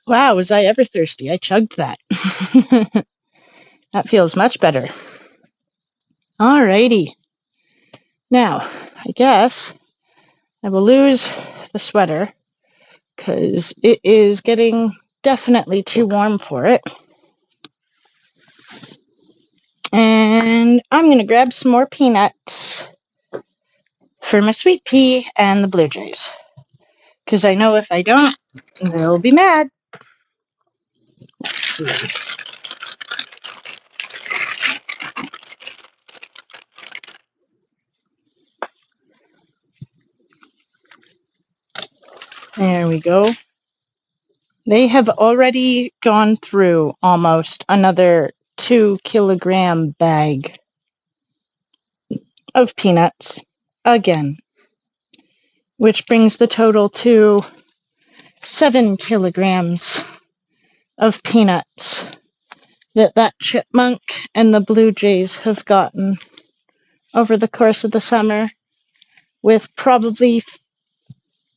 Wow, was I ever thirsty? I chugged that. That feels much better. Alrighty. Now, I guess I will lose the sweater because it is getting definitely too warm for it. And I'm going to grab some more peanuts for my Sweet Pea and the Blue Jays. Because I know if I don't, they'll be mad. Let's see. There we go. They have already gone through almost another 2-kilogram bag of peanuts again, which brings the total to 7 kilograms of peanuts that chipmunk and the blue jays have gotten over the course of the summer, with probably,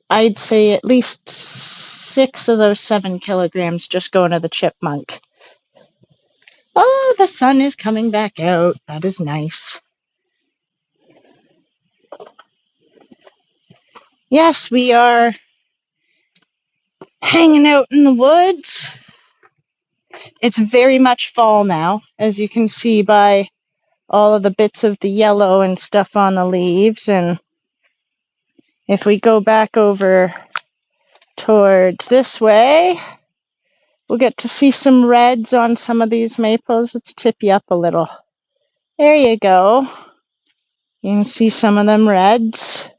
I'd say, at least 6 of those 7 kilograms just going to the chipmunk. Oh, the sun is coming back out. That is nice. Yes, we are hanging out in the woods. It's very much fall now, as you can see by all of the bits of the yellow and stuff on the leaves. And if we go back over towards this way, we'll get to see some reds on some of these maples. Let's tip you up a little. There you go. You can see some of them reds.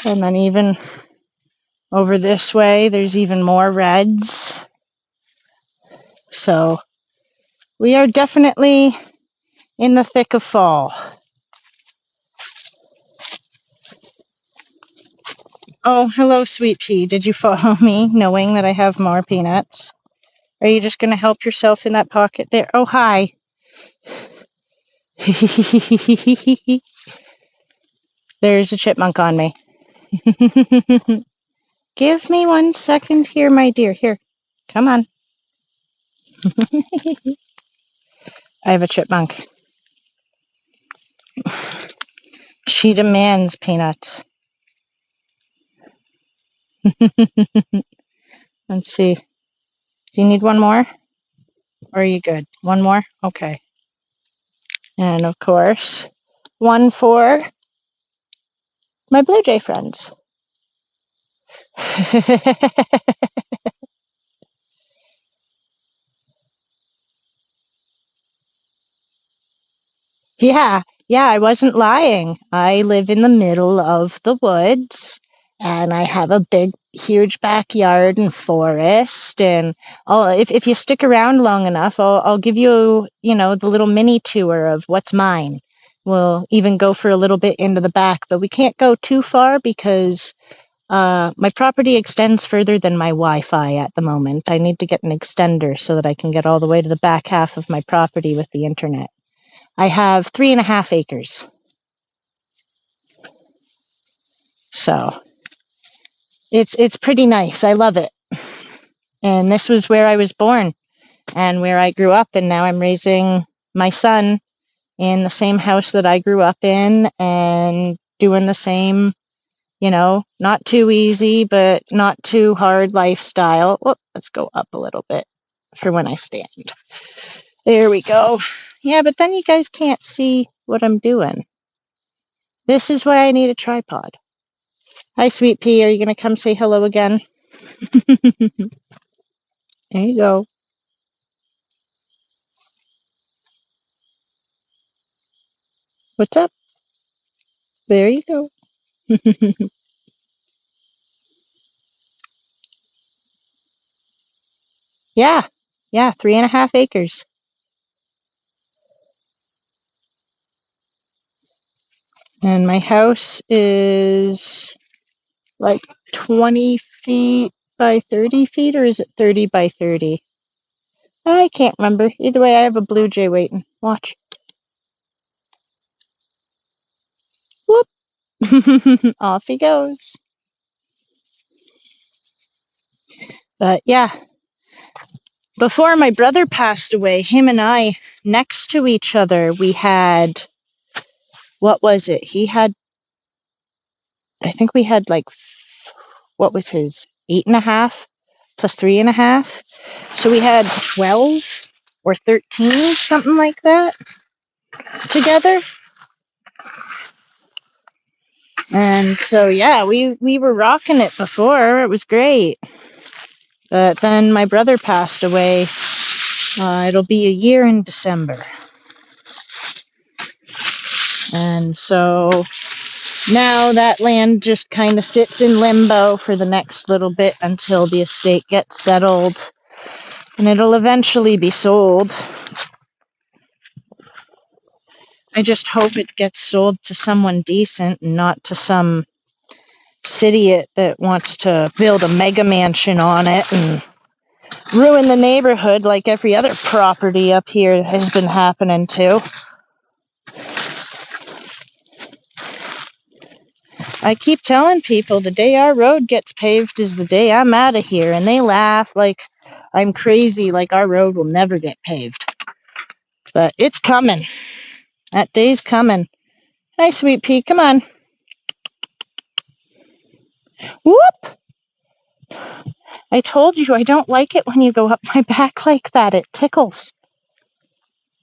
And then even over this way, there's even more reds. So we are definitely in the thick of fall. Oh, hello, Sweet Pea. Did you follow me, knowing that I have more peanuts? Are you just going to help yourself in that pocket there? Oh, hi. There's a chipmunk on me. Give me 1 second here, my dear. Here, come on. I have a chipmunk. She demands peanuts. Let's see. Do you need one more? Or are you good? One more? Okay. And of course, one for my Blue Jay friends. Yeah, I wasn't lying. I live in the middle of the woods and I have a big, huge backyard and forest. And if you stick around long enough, I'll give you, the little mini tour of what's mine. We'll even go for a little bit into the back, though we can't go too far because my property extends further than my Wi-Fi at the moment. I need to get an extender so that I can get all the way to the back half of my property with the internet. I have 3.5 acres. So it's pretty nice. I love it. And this was where I was born and where I grew up. And now I'm raising my son in the same house that I grew up in and doing the same, not too easy, but not too hard lifestyle. Whoop, let's go up a little bit for when I stand. There we go. Yeah, but then you guys can't see what I'm doing. This is why I need a tripod. Hi, Sweet Pea. Are you going to come say hello again? There you go. What's up? There you go. Yeah, 3.5 acres. And my house is like 20 feet by 30 feet, or is it 30 by 30? I can't remember. Either way, I have a blue jay waiting. Watch. Whoop. Off he goes. But yeah, before my brother passed away, him and I next to each other, we had, what was it? I think we had like, what was his? 8.5 plus 3.5. So we had 12 or 13, something like that, together. And so, yeah, we were rocking it before. It was great. But then my brother passed away. It'll be a year in December. And so now that land just kind of sits in limbo for the next little bit until the estate gets settled. And it'll eventually be sold. I just hope it gets sold to someone decent and not to some idiot that wants to build a mega mansion on it and ruin the neighborhood like every other property up here has been happening to. I keep telling people the day our road gets paved is the day I'm out of here, and they laugh like I'm crazy, like our road will never get paved. But it's coming. That day's coming. Hi, Sweet Pea, come on. Whoop! I told you I don't like it when you go up my back like that. It tickles.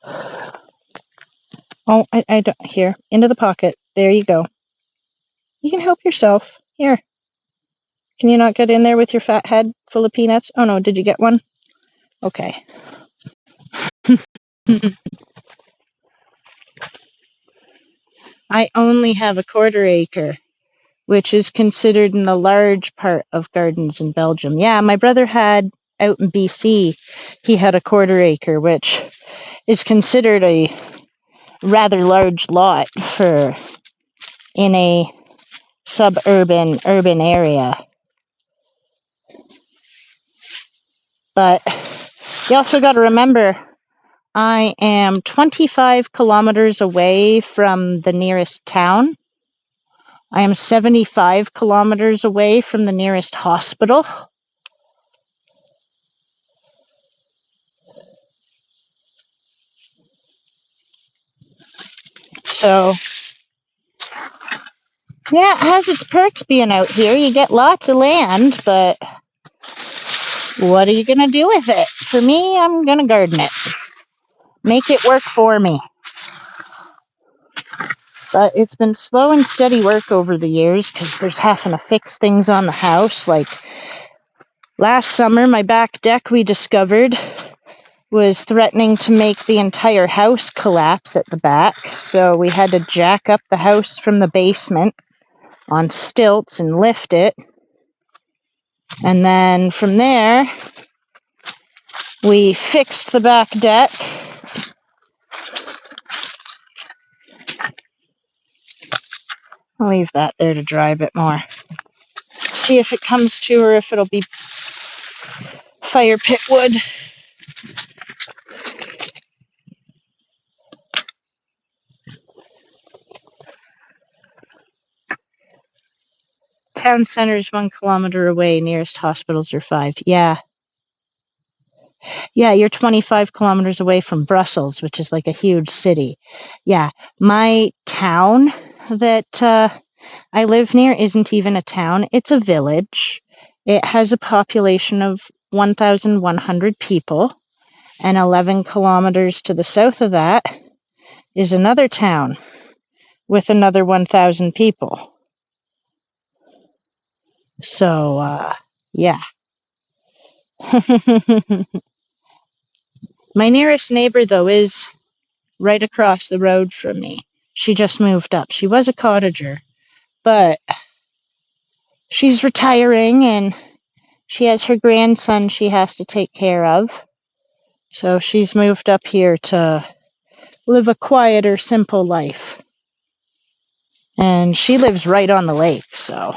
Oh, I don't. Here, into the pocket. There you go. You can help yourself. Here. Can you not get in there with your fat head full of peanuts? Oh no, did you get one? Okay. I only have a 1/4 acre, which is considered in the large part of gardens in Belgium. Yeah, my brother had out in BC, he had a 1/4 acre, which is considered a rather large lot for in a urban area. But you also got to remember, I am 25 kilometers away from the nearest town. I am 75 kilometers away from the nearest hospital. So, yeah, it has its perks being out here. You get lots of land, but what are you going to do with it? For me, I'm going to garden it. Make it work for me. But it's been slow and steady work over the years because there's having to fix things on the house. Like last summer, my back deck we discovered was threatening to make the entire house collapse at the back. So we had to jack up the house from the basement on stilts and lift it. And then from there, we fixed the back deck. I'll leave that there to dry a bit more. See if it comes to, or if it'll be fire pit wood. Town center is 1 kilometer away. Nearest hospitals are 5. Yeah, you're 25 kilometers away from Brussels, which is like a huge city. Yeah, my town that I live near isn't even a town. It's a village. It has a population of 1,100 people, and 11 kilometers to the south of that is another town with another 1,000 people. So, yeah. My nearest neighbor, though, is right across the road from me. She just moved up. She was a cottager, but she's retiring and she has her grandson she has to take care of. So she's moved up here to live a quieter, simple life. And she lives right on the lake, so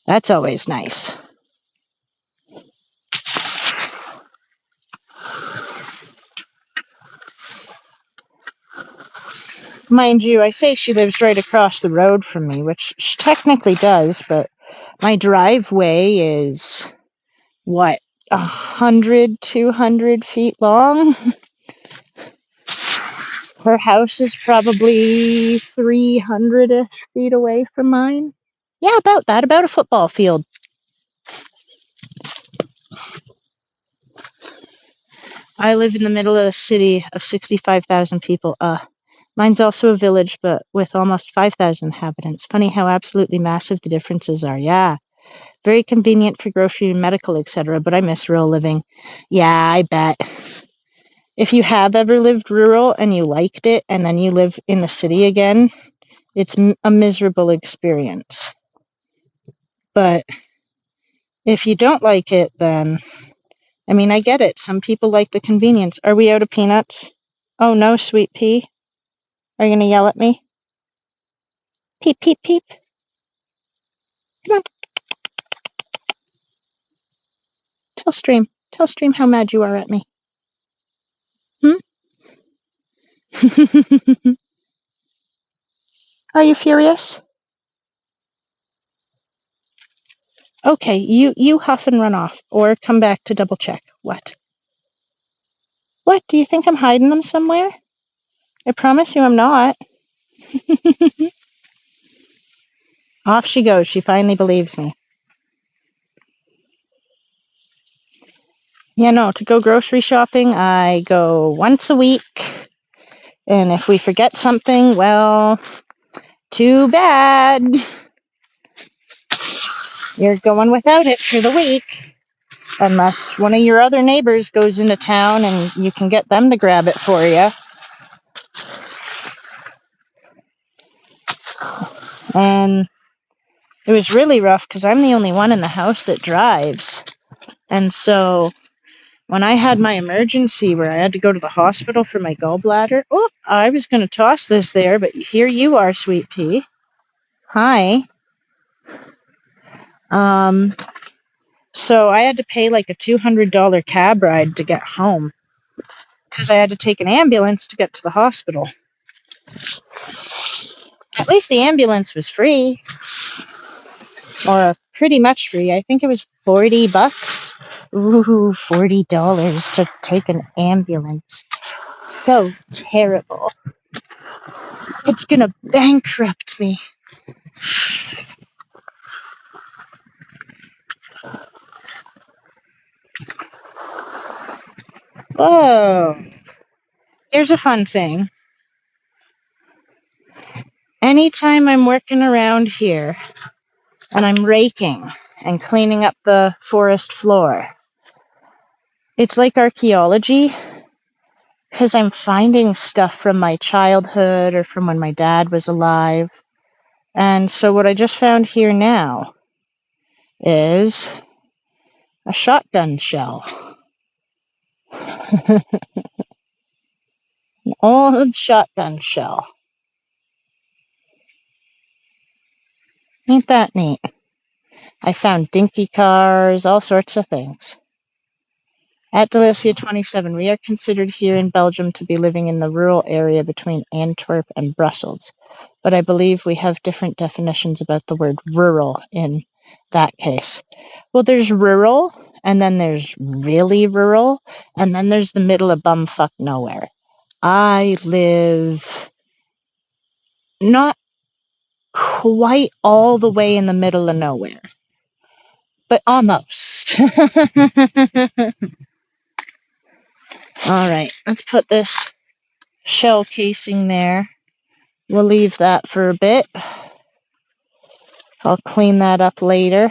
that's always nice. Mind you, I say she lives right across the road from me, which she technically does, but my driveway is, 100, 200 feet long? Her house is probably 300-ish feet away from mine. Yeah, about that, about a football field. I live in the middle of a city of 65,000 people. Mine's also a village, but with almost 5,000 inhabitants. Funny how absolutely massive the differences are. Yeah, very convenient for grocery and medical, etc., but I miss rural living. Yeah, I bet. If you have ever lived rural and you liked it, and then you live in the city again, it's a miserable experience. But if you don't like it, then, I mean, I get it. Some people like the convenience. Are we out of peanuts? Oh no, sweet pea. Are you going to yell at me? Peep, peep, peep. Come on. Tell Stream how mad you are at me. Are you furious? Okay, you huff and run off, or come back to double check. What? What? Do you think I'm hiding them somewhere? I promise you I'm not. Off she goes. She finally believes me. Yeah, no, to go grocery shopping, I go once a week. And if we forget something, well, too bad. You're going without it for the week. Unless one of your other neighbors goes into town and you can get them to grab it for you. And it was really rough because I'm the only one in the house that drives. And so when I had my emergency where I had to go to the hospital for my gallbladder, I was going to toss this there, but here you are, sweet pea. Hi. So I had to pay like a $200 cab ride to get home because I had to take an ambulance to get to the hospital. At least the ambulance was free, or pretty much free. I think it was $40. Ooh, $40 to take an ambulance. So terrible. It's gonna bankrupt me. Oh, here's a fun thing. Anytime I'm working around here and I'm raking and cleaning up the forest floor, it's like archaeology, because I'm finding stuff from my childhood or from when my dad was alive. And so what I just found here now is a shotgun shell. An old shotgun shell. Ain't that neat? I found dinky cars, all sorts of things. At Delicia 27, we are considered here in Belgium to be living in the rural area between Antwerp and Brussels, but I believe we have different definitions about the word rural in that case. Well, there's rural, and then there's really rural, and then there's the middle of bumfuck nowhere. I live not quite all the way in the middle of nowhere, but almost. All right, let's put this shell casing there. We'll leave that for a bit. I'll clean that up later.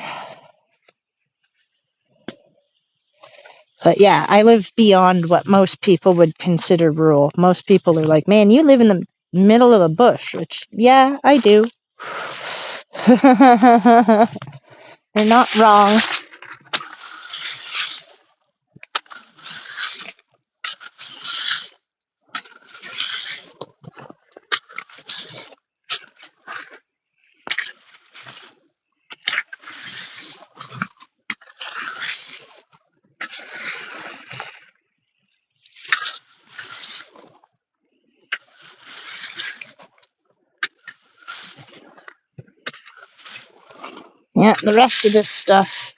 But yeah, I live beyond what most people would consider rural. Most people are like, man, you live in the middle of the bush, which, yeah, I do. They're not wrong. Yeah, the rest of this stuff,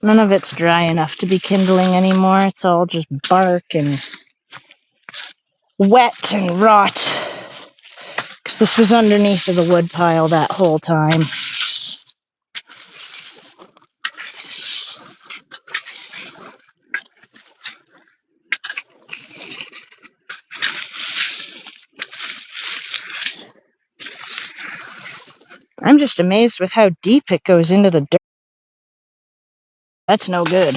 none of it's dry enough to be kindling anymore. It's all just bark and wet and rot. Because this was underneath of the wood pile that whole time. I'm just amazed with how deep it goes into the dirt. That's no good.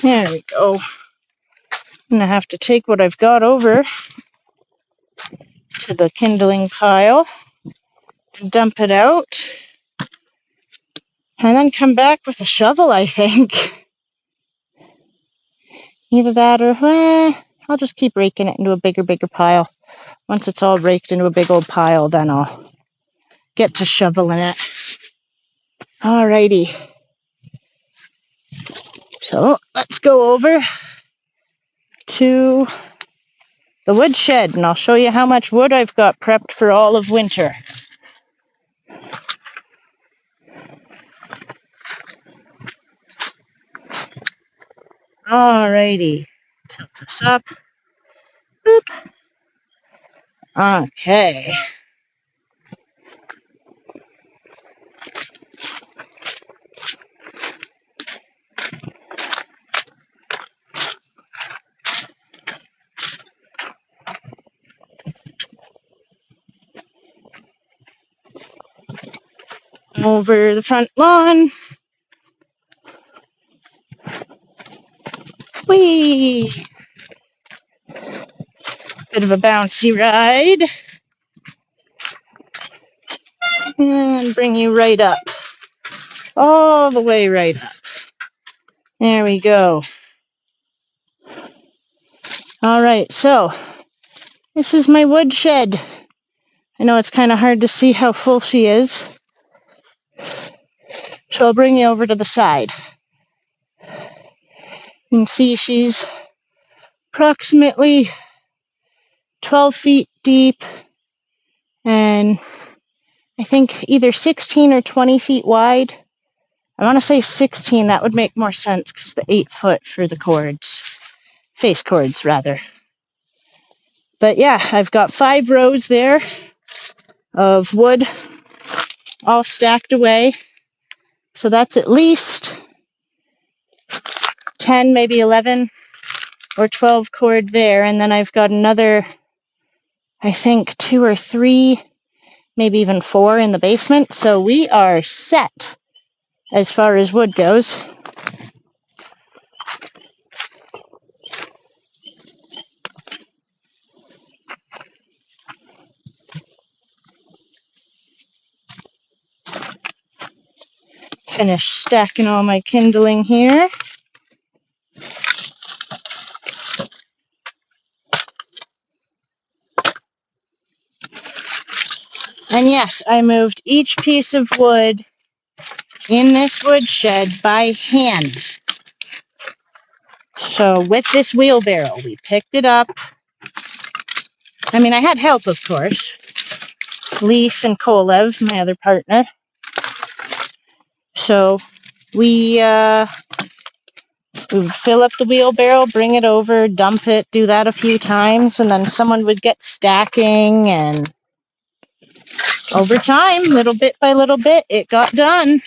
There we go. I'm going to have to take what I've got over to the kindling pile and dump it out. And then come back with a shovel, I think. Either that or, I'll just keep raking it into a bigger pile. Once it's all raked into a big old pile, then I'll get to shoveling it. Alrighty. So let's go over to the woodshed, and I'll show you how much wood I've got prepped for all of winter. Alrighty. Tilt this up. Boop. Okay. Over the front lawn. Whee! Bit of a bouncy ride. And bring you right up. All the way right up. There we go. Alright, so this is my woodshed. I know it's kind of hard to see how full she is. So I'll bring you over to the side. You can see she's approximately 12 feet deep, and I think either 16 or 20 feet wide. I want to say 16, that would make more sense because the 8 foot for the cords, face cords rather. But yeah, I've got 5 rows there of wood all stacked away. So that's at least 10, maybe 11 or 12 cord there. And then I've got another, I think 2 or 3, maybe even 4 in the basement. So we are set as far as wood goes. Finish stacking all my kindling here. And yes, I moved each piece of wood in this woodshed by hand. So with this wheelbarrow, we picked it up. I mean, I had help, of course. Leaf and Kolev, my other partner. So we would fill up the wheelbarrow, bring it over, dump it, do that a few times, and then someone would get stacking, and over time, little bit by little bit, it got done.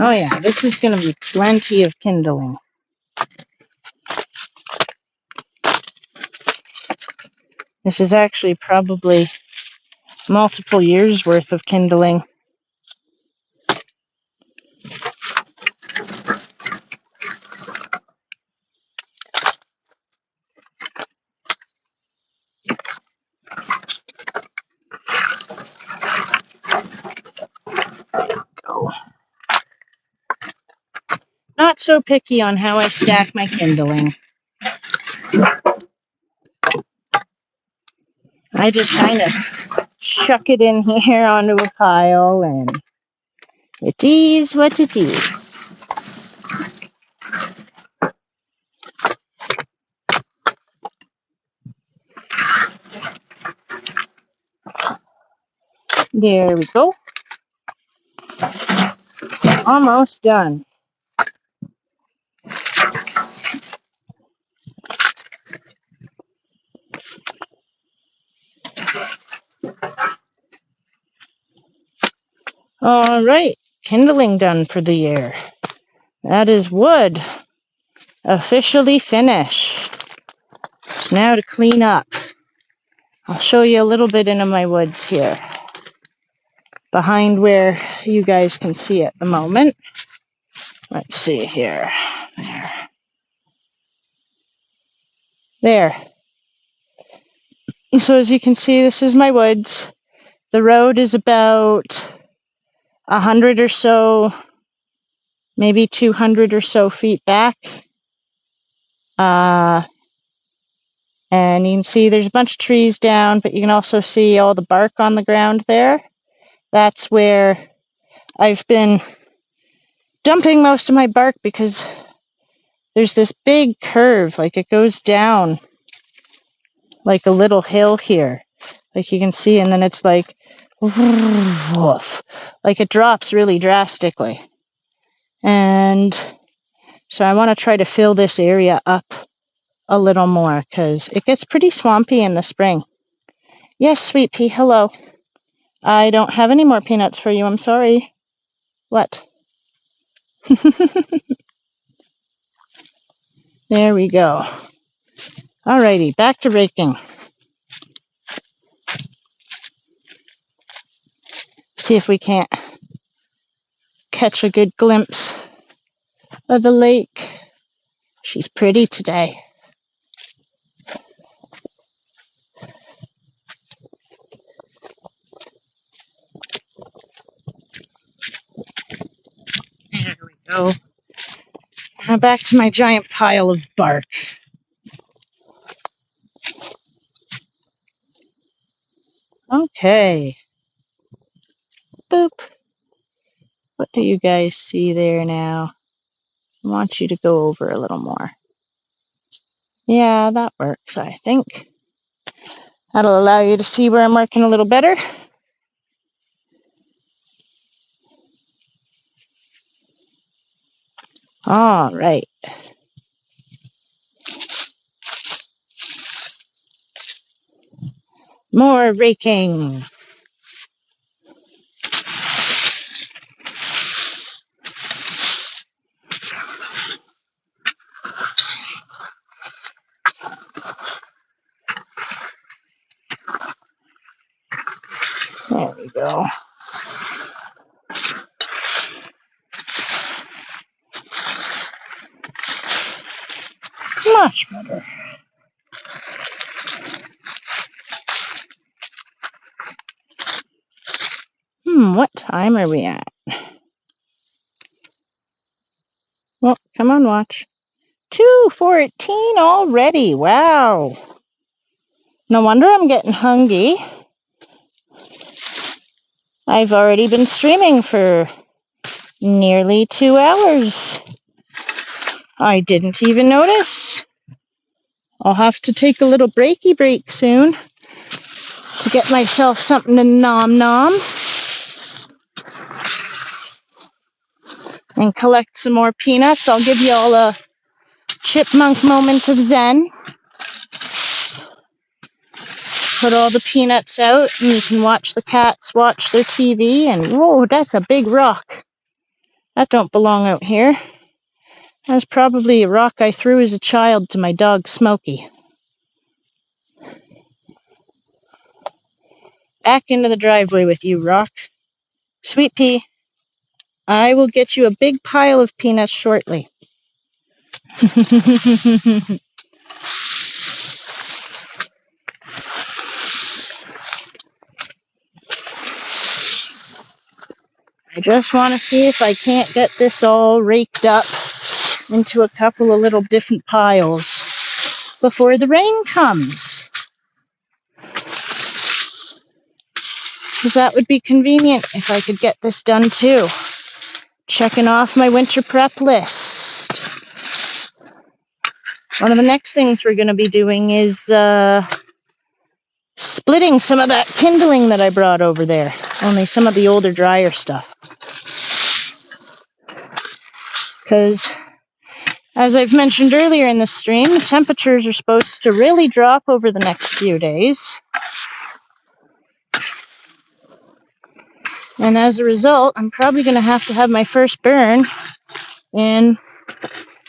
Oh yeah, this is going to be plenty of kindling. This is actually probably multiple years worth of kindling. Go. Not so picky on how I stack my kindling. I just kind of chuck it in here onto a pile, and it is what it is. There we go. Almost done. All right, kindling done for the year. That is wood officially finished. So now to clean up. I'll show you a little bit into my woods here, behind where you guys can see at the moment. Let's see here. There. So as you can see, this is my woods. The road is about 100 or so, maybe 200 or so feet back. And you can see there's a bunch of trees down, but you can also see all the bark on the ground there. That's where I've been dumping most of my bark, because there's this big curve, like it goes down like a little hill here, like you can see, and then it's like woof, like it drops really drastically. And so I want to try to fill this area up a little more, because it gets pretty swampy in the spring. Yes, Sweet Pea, hello. I don't have any more peanuts for you, I'm sorry. What? There we go. Alrighty, back to raking. See if we can't catch a good glimpse of the lake. She's pretty today. go. Now back to my giant pile of bark. Okay. Boop. What do you guys see there now? I want you to go over a little more. Yeah, that works, I think. That'll allow you to see where I'm working a little better. All right. More raking. There we go. Much better. What time are we at? Well, come on, watch. 2:14 already. Wow. No wonder I'm getting hungry. I've already been streaming for nearly 2 hours. I didn't even notice. I'll have to take a little breaky break soon to get myself something to nom and collect some more peanuts. I'll give you all a chipmunk moment of zen. Put all the peanuts out and you can watch the cats watch their TV. And whoa, that's a big rock. That don't belong out here. That's probably a rock I threw as a child to my dog Smokey. Back into the driveway with you, Rock. Sweet Pea, I will get you a big pile of peanuts shortly. I just want to see if I can't get this all raked up into a couple of little different piles before the rain comes. Because that would be convenient if I could get this done too. Checking off my winter prep list. One of the next things we're going to be doing is splitting some of that kindling that I brought over there. Only some of the older, drier stuff. Because, as I've mentioned earlier in the stream, the temperatures are supposed to really drop over the next few days. And as a result, I'm probably going to have my first burn in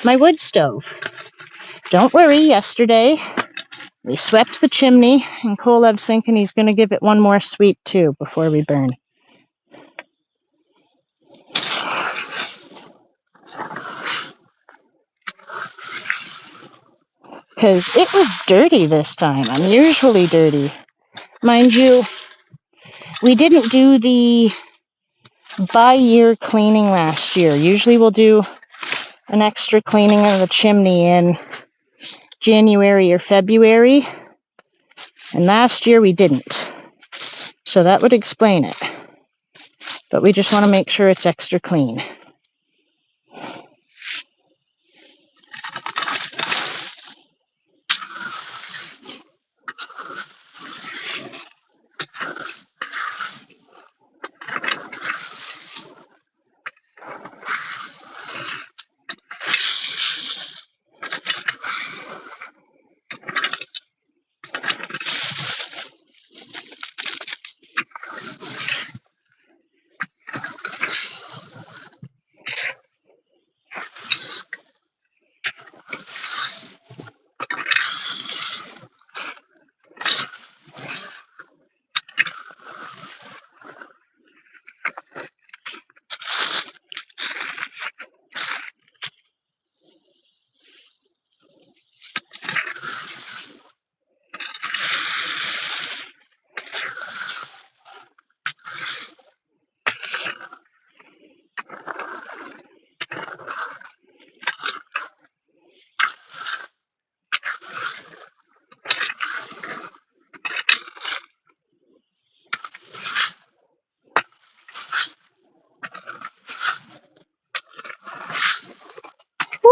my wood stove. Don't worry, yesterday we swept the chimney, and Kolev's thinking he's going to give it one more sweep too before we burn. Because it was dirty this time, unusually dirty. Mind you, we didn't do the by-year cleaning last year. Usually we'll do an extra cleaning of the chimney in January or February, and last year we didn't. So that would explain it. But we just want to make sure it's extra clean.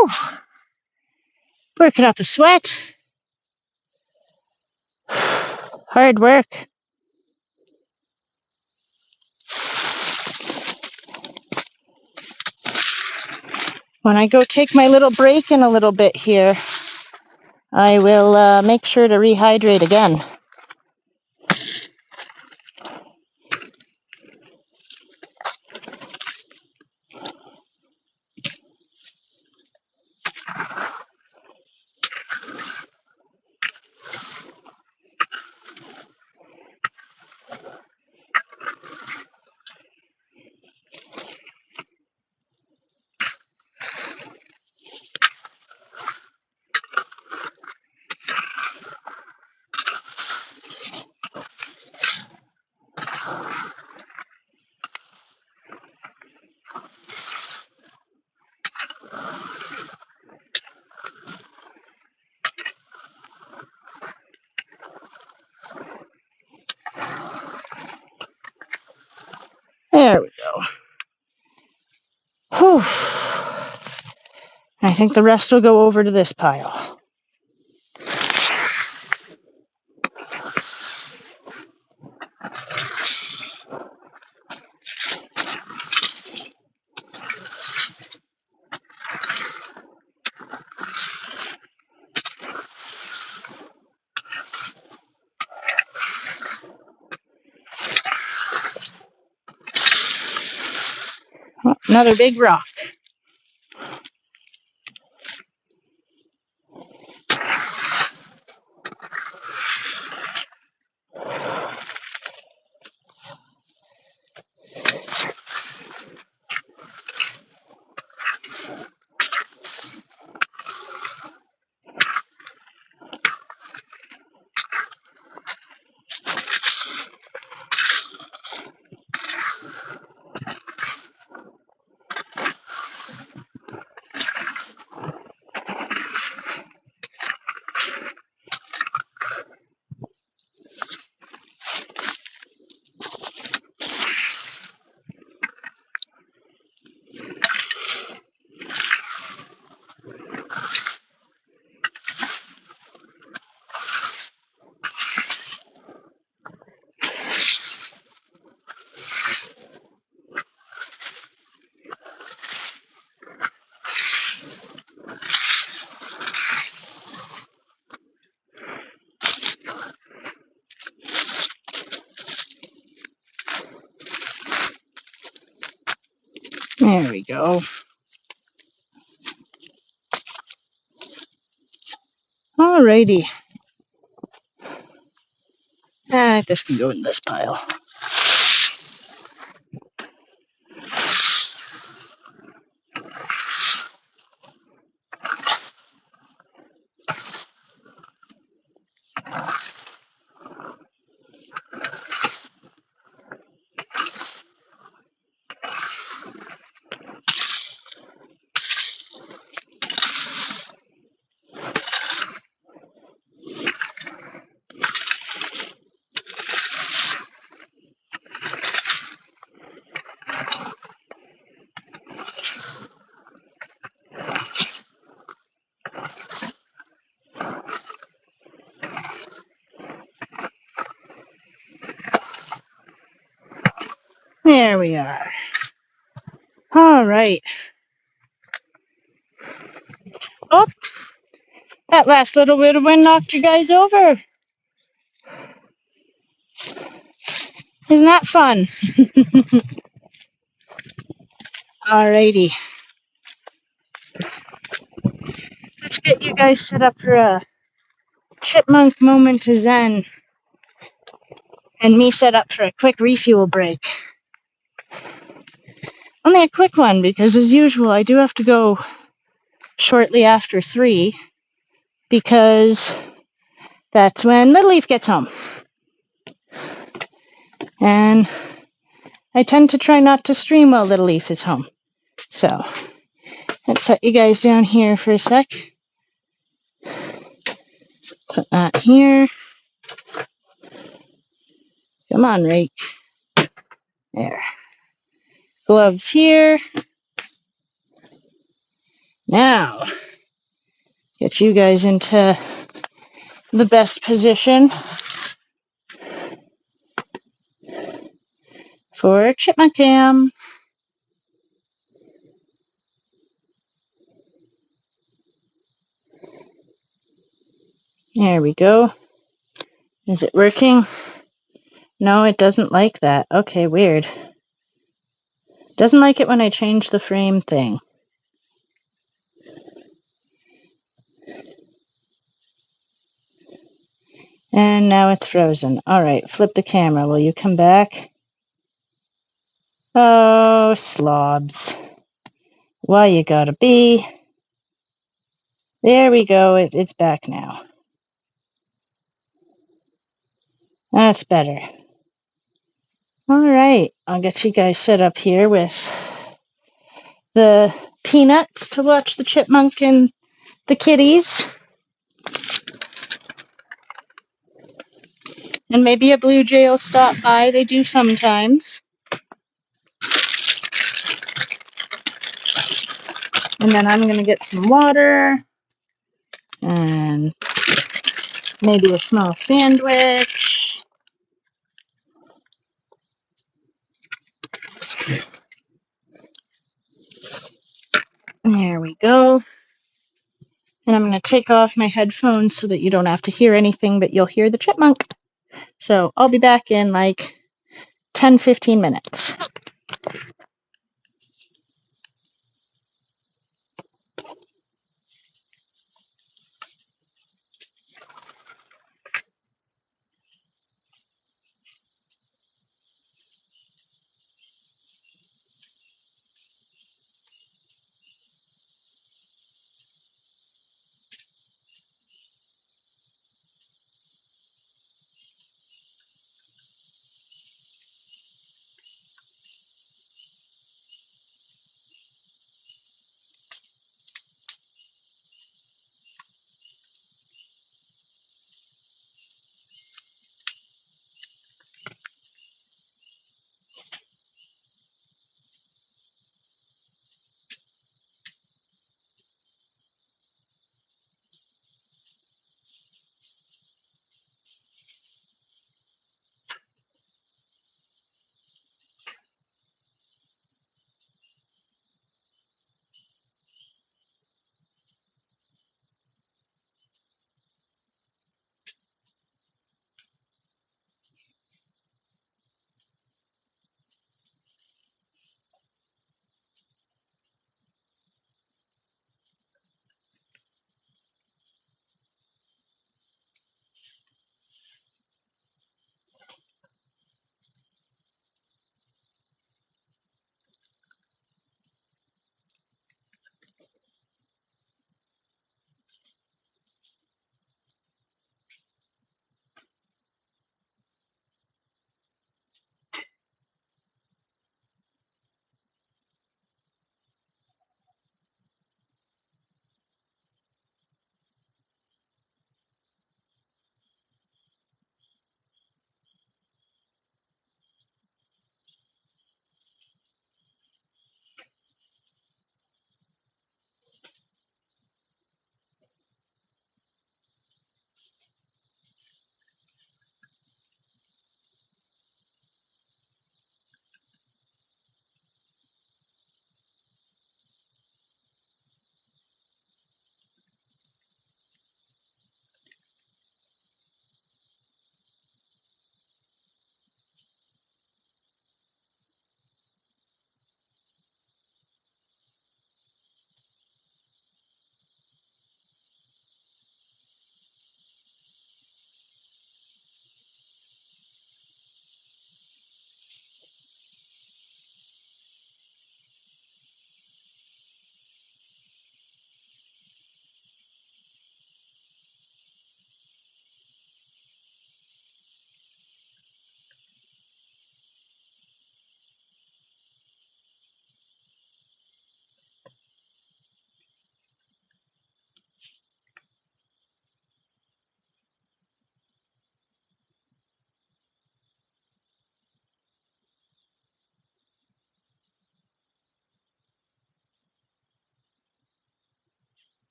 Whew. Working up a sweat. Hard work. When I go take my little break in a little bit here, I will make sure to rehydrate again. There we go. Whew. I think the rest will go over to this pile. Oh, another big rock. There we go. Alrighty. This can go in this pile. There we are. All right. Oh, that last little bit of wind knocked you guys over. Isn't that fun? Alrighty. Let's get you guys set up for a chipmunk moment to zen. And me set up for a quick refuel break. Only a quick one, because as usual, I do have to go shortly after 3, because that's when Little Leaf gets home. And I tend to try not to stream while Little Leaf is home. So, let's set you guys down here for a sec. Put that here. Come on, Rake. There. Gloves here. Now, get you guys into the best position for chipmunk cam. There we go. Is it working? No, it doesn't like that. Okay, weird. Doesn't like it when I change the frame thing. And now it's frozen. All right, flip the camera. Will you come back? Oh, slobs. Why you gotta be? There we go. It's back now. That's better. All right, I'll get you guys set up here with the peanuts to watch the chipmunk and the kitties. And maybe a blue jay will stop by. They do sometimes. And then I'm going to get some water and maybe a small sandwich. There we go. And I'm going to take off my headphones so that you don't have to hear anything, but you'll hear the chipmunk. So I'll be back in like 10-15 minutes.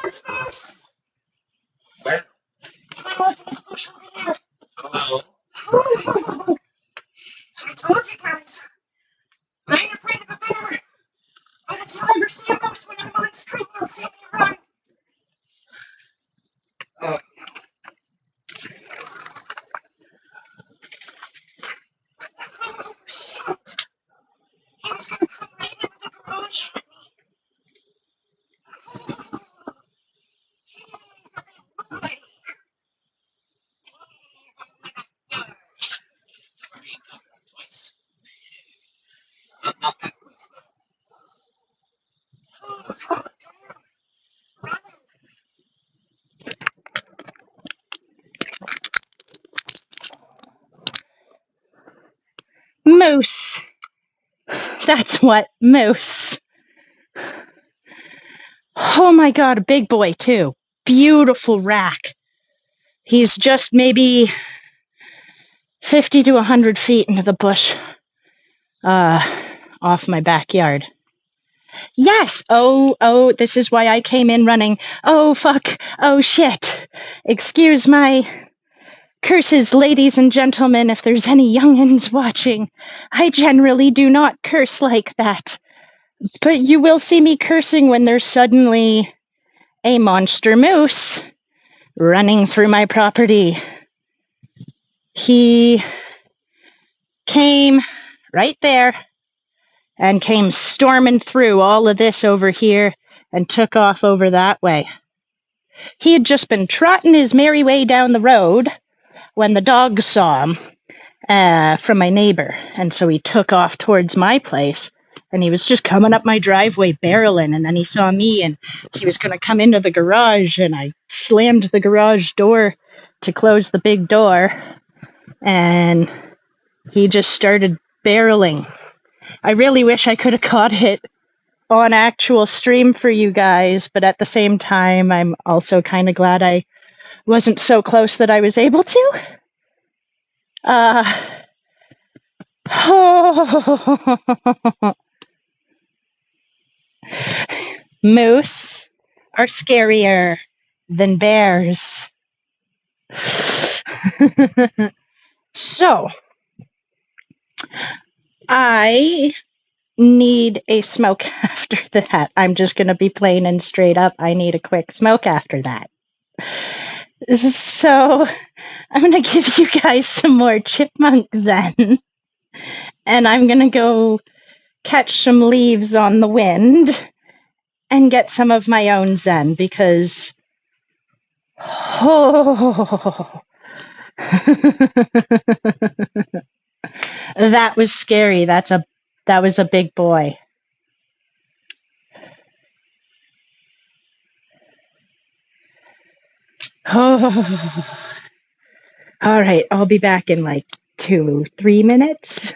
I told you guys, I ain't afraid of a bear, but if you ever see a ghost when I'm on street, you'll see me run. Oh, shit. He was gonna come right into the garage at me. He's a big boy. He's in my backyard. Already encountered twice. Not that close, though. Oh, damn. Running. Moose. That's what, moose. Oh my god, a big boy, too. Beautiful rack. He's just maybe 50 to 100 feet into the bush uh, off my backyard. Yes! Oh, this is why I came in running. Oh, fuck. Oh, shit. Excuse my curses, ladies and gentlemen, if there's any young'uns watching. I generally do not curse like that. But you will see me cursing when there's suddenly a monster moose running through my property. He came right there and came storming through all of this over here and took off over that way. He had just been trotting his merry way down the road when the dogs saw him from my neighbor, and so he took off towards my place, and he was just coming up my driveway barreling, and then he saw me, and he was going to come into the garage, and I slammed the garage door to close the big door, and he just started barreling. I really wish I could have caught it on actual stream for you guys, but at the same time, I'm also kind of glad I wasn't so close that I was able to. Moose are scarier than bears. So, I need a smoke after that. I'm just going to be plain and straight up. I need a quick smoke after that. So, I'm going to give you guys some more chipmunk zen. And I'm going to go catch some leaves on the wind and get some of my own zen because that was scary. That was a big boy. All right, I'll be back in like 2-3 minutes.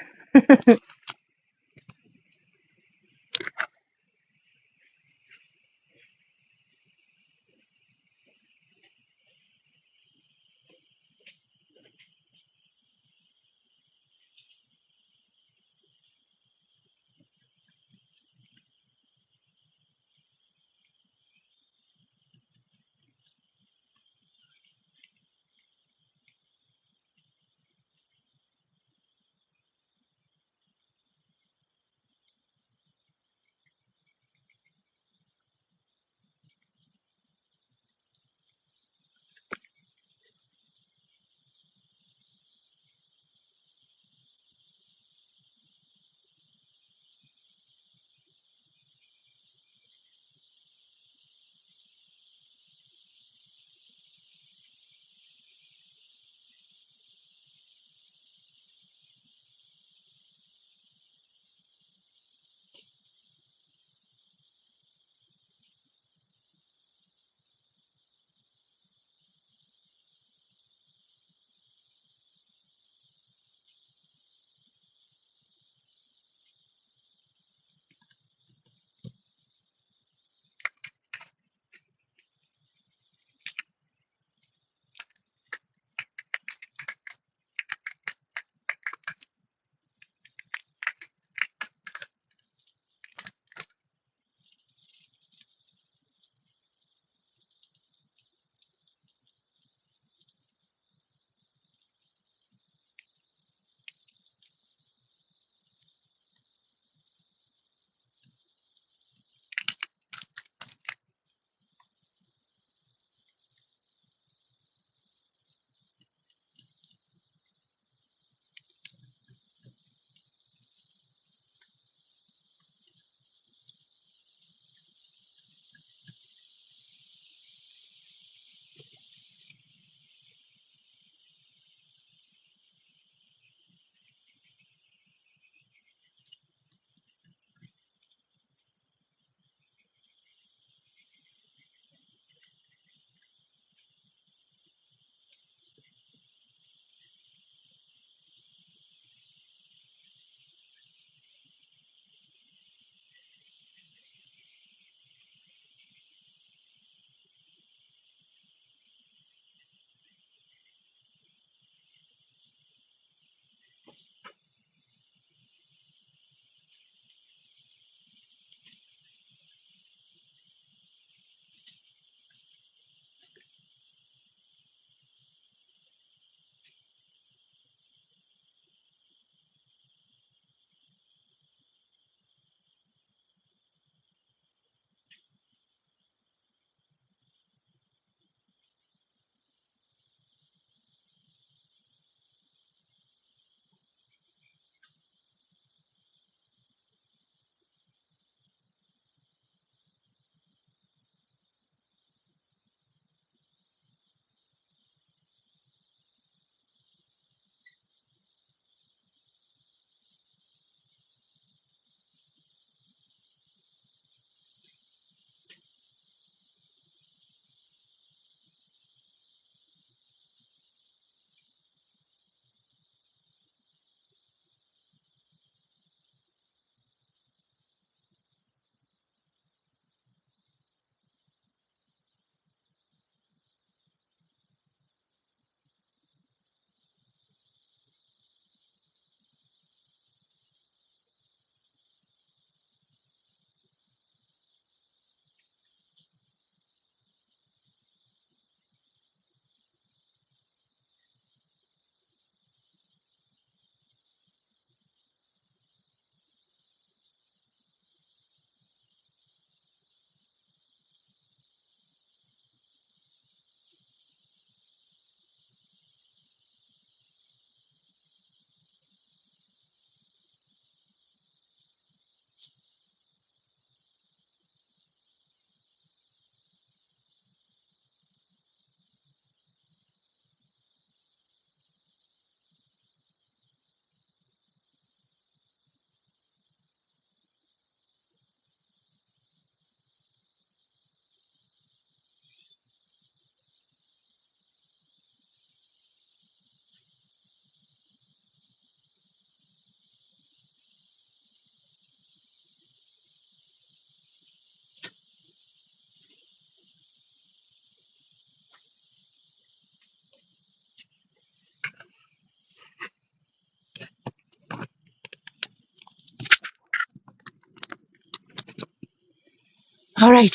All right,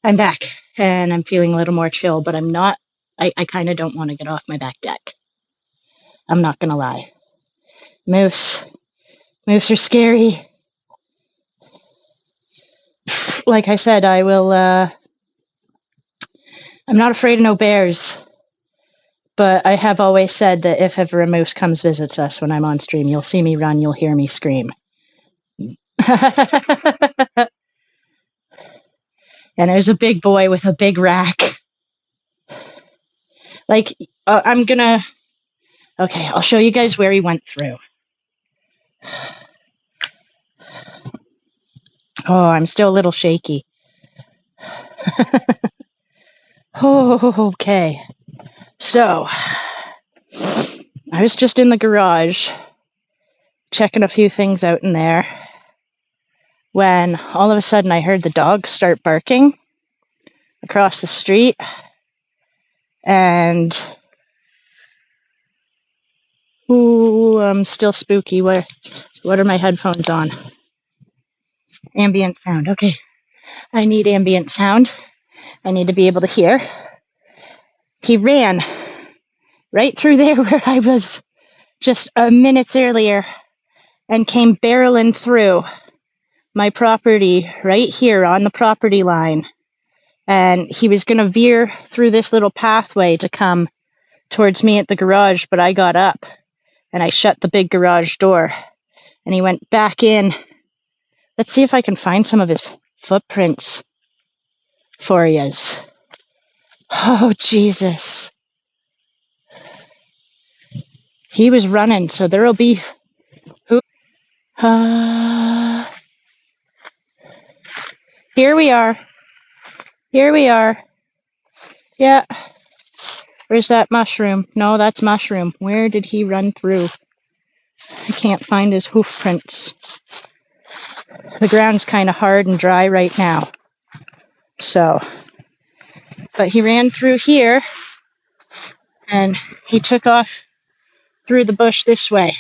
I'm back and I'm feeling a little more chill, but I'm not, I kind of don't want to get off my back deck. I'm not going to lie. Moose are scary. Like I said, I'm not afraid of no bears, but I have always said that if ever a moose comes visits us when I'm on stream, you'll see me run, you'll hear me scream. And it was a big boy with a big rack. Like, okay, I'll show you guys where he went through. Oh, I'm still a little shaky. Oh, okay. So, I was just in the garage checking a few things out in there when all of a sudden I heard the dogs start barking across the street, and I'm still spooky. What are my headphones on? Ambient sound. Okay, I need ambient sound. I need to be able to hear. He ran right through there where I was just minutes earlier and came barreling through my property right here on the property line. And he was going to veer through this little pathway to come towards me at the garage, but I got up and I shut the big garage door and he went back in. Let's see if I can find some of his footprints for yous. Oh, Jesus. He was running, so there'll be... Here we are. Yeah. Where's that mushroom? No, that's mushroom. Where did he run through? I can't find his hoof prints. The ground's kind of hard and dry right now. So, but he ran through here and he took off through the bush this way.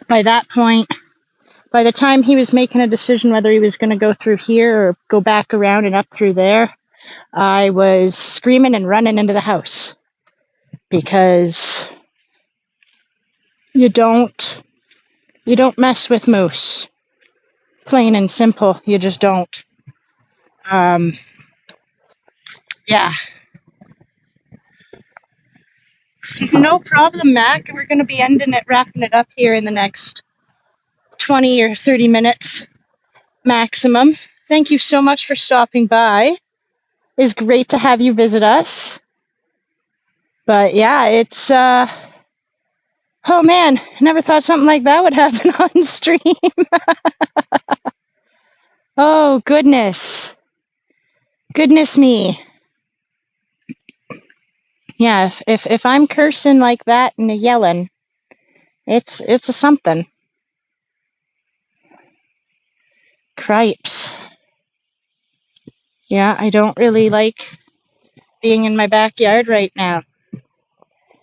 By that point, by the time he was making a decision whether he was going to go through here or go back around and up through there, I was screaming and running into the house because you don't mess with moose. Plain and simple, you just don't. Yeah. No problem, Mac. We're going to be wrapping it up here in the next 20 or 30 minutes maximum. Thank you so much for stopping by. It's great to have you visit us. But yeah, it's, oh man, never thought something like that would happen on stream. Oh, goodness. Goodness me. Yeah, if I'm cursing like that and yelling, it's a something. Cripes. Yeah, I don't really like being in my backyard right now.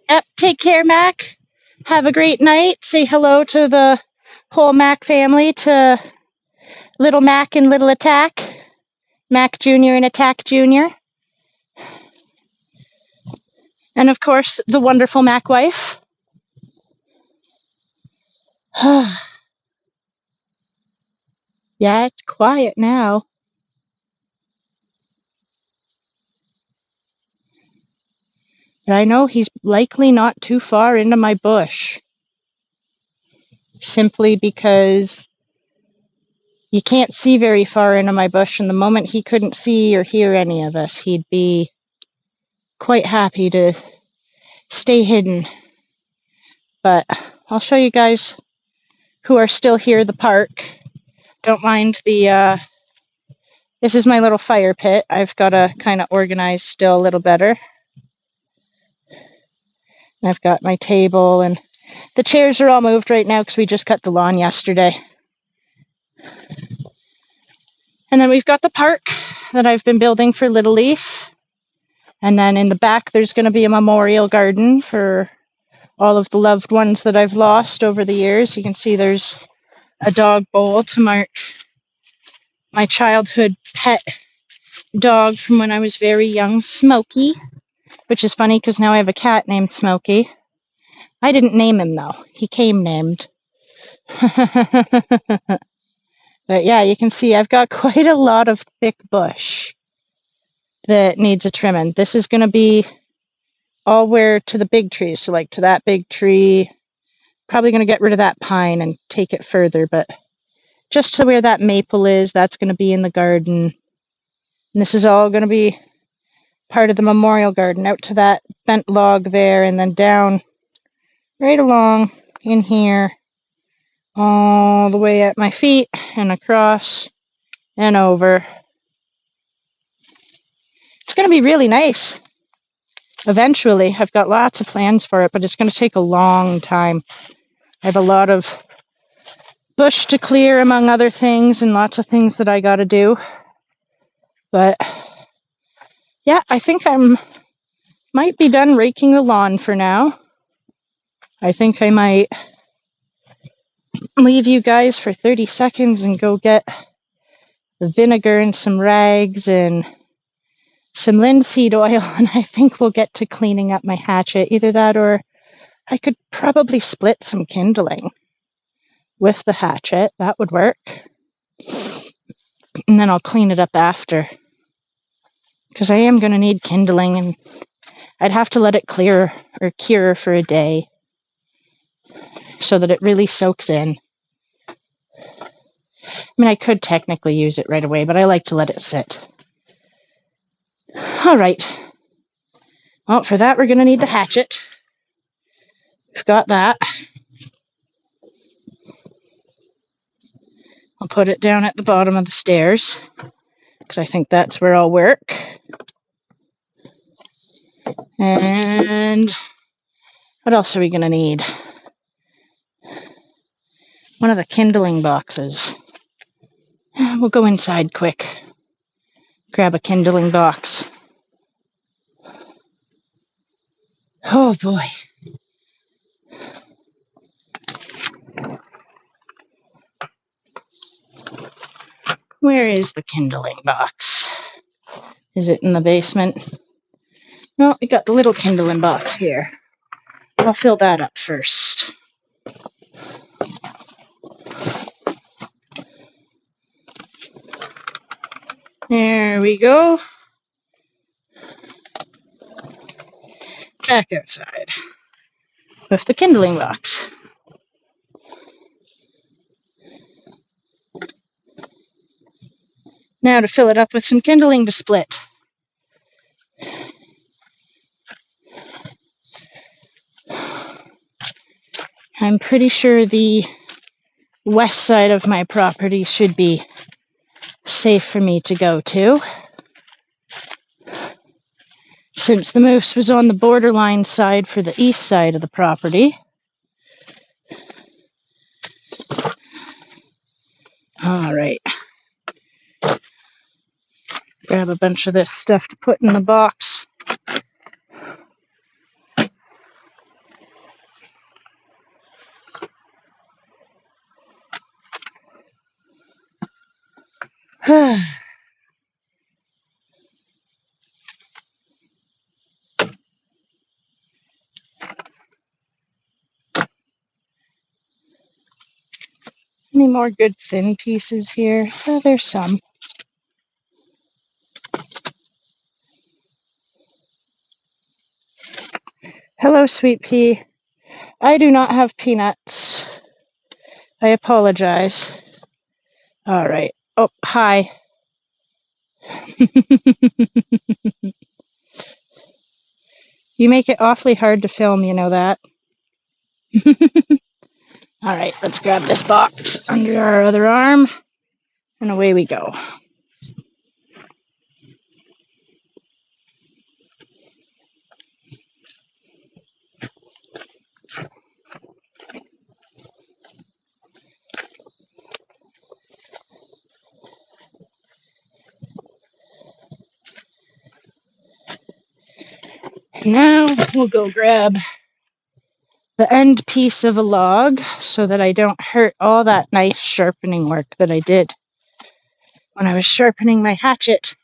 Yep, take care, Mac. Have a great night. Say hello to the whole Mac family, to Little Mac and Little Attack, Mac Jr. and Attack Jr., and of course, the wonderful Mac wife. Yeah, it's quiet now. But I know he's likely not too far into my bush. Simply because you can't see very far into my bush, and the moment he couldn't see or hear any of us, he'd be quite happy to stay hidden. But I'll show you guys who are still here the park. Don't mind the, this is my little fire pit. I've got to kind of organize still a little better. And I've got my table, and the chairs are all moved right now because we just cut the lawn yesterday. And then we've got the park that I've been building for Little Leaf. And then in the back, there's going to be a memorial garden for all of the loved ones that I've lost over the years. You can see there's a dog bowl to mark my childhood pet dog from when I was very young, Smokey, which is funny because now I have a cat named Smokey. I didn't name him, though. He came named. But yeah, you can see I've got quite a lot of thick bush that needs a trimming. This is going to be all where to the big trees, so like to that big tree. Probably going to get rid of that pine and take it further, but just to where that maple is, that's going to be in the garden. And this is all going to be part of the memorial garden, out to that bent log there, and then down right along in here, all the way at my feet and across and over. It's going to be really nice. Eventually, I've got lots of plans for it, but it's going to take a long time. I have a lot of bush to clear, among other things, and lots of things that I got to do. But yeah, I think might be done raking the lawn for now. I think I might leave you guys for 30 seconds and go get the vinegar and some rags and some linseed oil, and I think we'll get to cleaning up my hatchet. Either that, or I could probably split some kindling with the hatchet. That would work. And then I'll clean it up after, because I am going to need kindling, and I'd have to let it clear or cure for a day so that it really soaks in. I mean, I could technically use it right away, but I like to let it sit. All right. Well, for that, we're going to need the hatchet. We've got that. I'll put it down at the bottom of the stairs, because I think that's where I'll work. And what else are we going to need? One of the kindling boxes. We'll go inside quick. Grab a kindling box. Oh boy. Where is the kindling box? Is it in the basement? No, we got the little kindling box here. I'll fill that up first. There we go. Back outside with the kindling box. Now to fill it up with some kindling to split. I'm pretty sure the west side of my property should be safe for me to go to, since the moose was on the borderline side for the east side of the property. All right. Grab a bunch of this stuff to put in the box. Any more good thin pieces here? Oh, there's some. Hello, sweet pea. I do not have peanuts. I apologize. All right. Oh, hi. You make it awfully hard to film, you know that. All right, let's grab this box under our other arm, and away we go. Now we'll go grab the end piece of a log so that I don't hurt all that nice sharpening work that I did when I was sharpening my hatchet.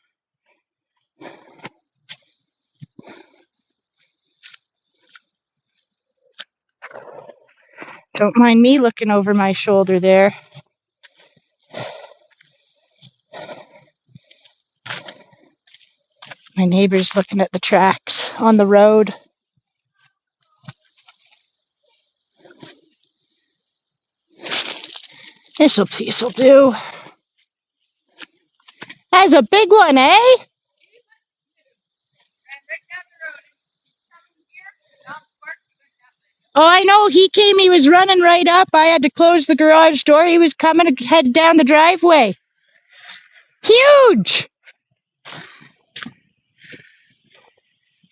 Don't mind me looking over my shoulder there. My neighbor's looking at the tracks on the road. This'll piece'll do. That's a big one, eh? Oh, I know. He came. He was running right up. I had to close the garage door. He was coming to head down the driveway. Huge!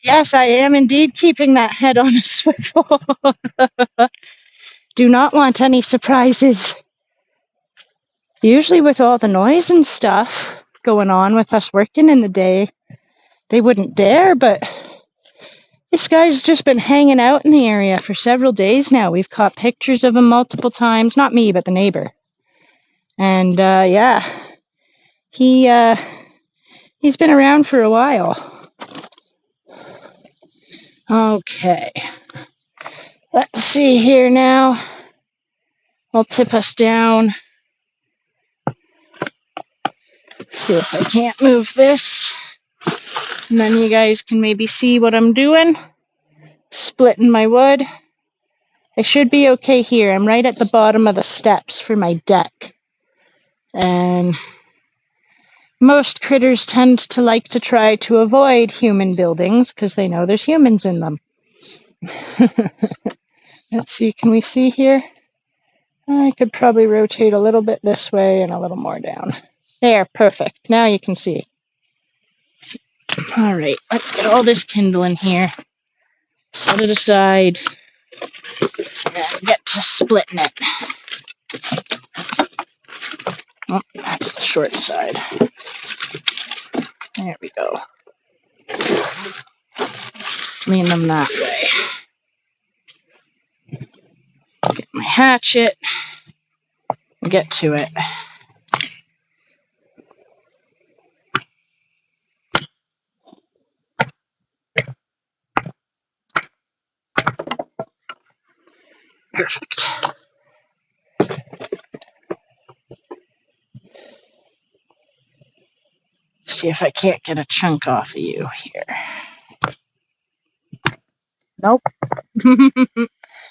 Yes, I am indeed keeping that head on a swivel. Do not want any surprises. Usually with all the noise and stuff going on with us working in the day, they wouldn't dare, but this guy's just been hanging out in the area for several days now. We've caught pictures of him multiple times. Not me, but the neighbor. And, yeah, he's been around for a while. Okay. Let's see here now. I'll tip us down. See if I can't move this. And then you guys can maybe see what I'm doing. Splitting my wood. I should be okay here. I'm right at the bottom of the steps for my deck. And most critters tend to like to try to avoid human buildings because they know there's humans in them. Let's see, can we see here? I could probably rotate a little bit this way and a little more down. There, perfect. Now you can see. All right, let's get all this kindling here. Set it aside. And get to splitting it. Oh, that's the short side. There we go. Lean them that way. Get my hatchet. Get to it. Perfect. See if I can't get a chunk off of you here. Nope.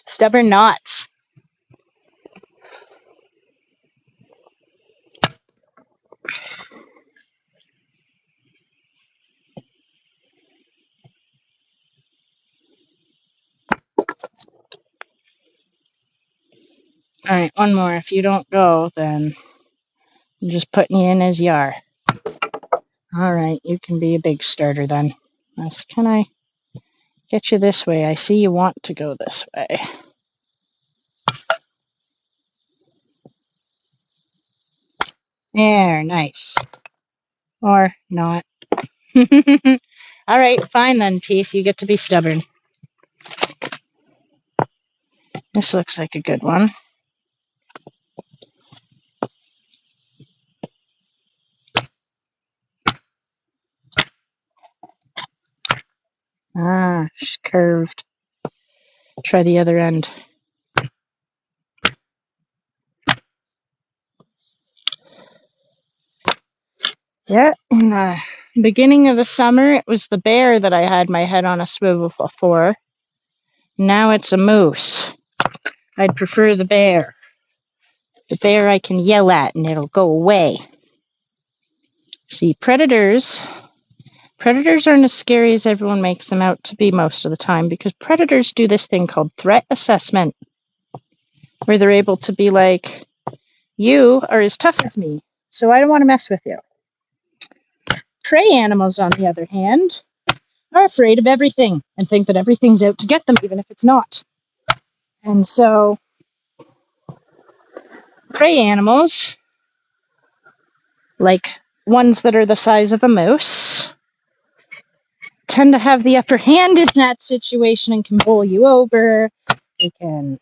Stubborn knots. All right, one more. If you don't go, then I'm just putting you in as you are. All right, you can be a big starter then. Can I get you this way? I see you want to go this way. There, nice. Or not. All right, fine then, Peace. You get to be stubborn. This looks like a good one. Ah, she's curved. Try the other end. Yeah, in the beginning of the summer, it was the bear that I had my head on a swivel for. Now it's a moose. I'd prefer the bear. The bear I can yell at and it'll go away. See, predators aren't as scary as everyone makes them out to be most of the time, because predators do this thing called threat assessment, where they're able to be like, you are as tough as me, so I don't want to mess with you. Prey animals, on the other hand, are afraid of everything and think that everything's out to get them, even if it's not. And so, prey animals, like ones that are the size of a moose, tend to have the upper hand in that situation and can bowl you over. They can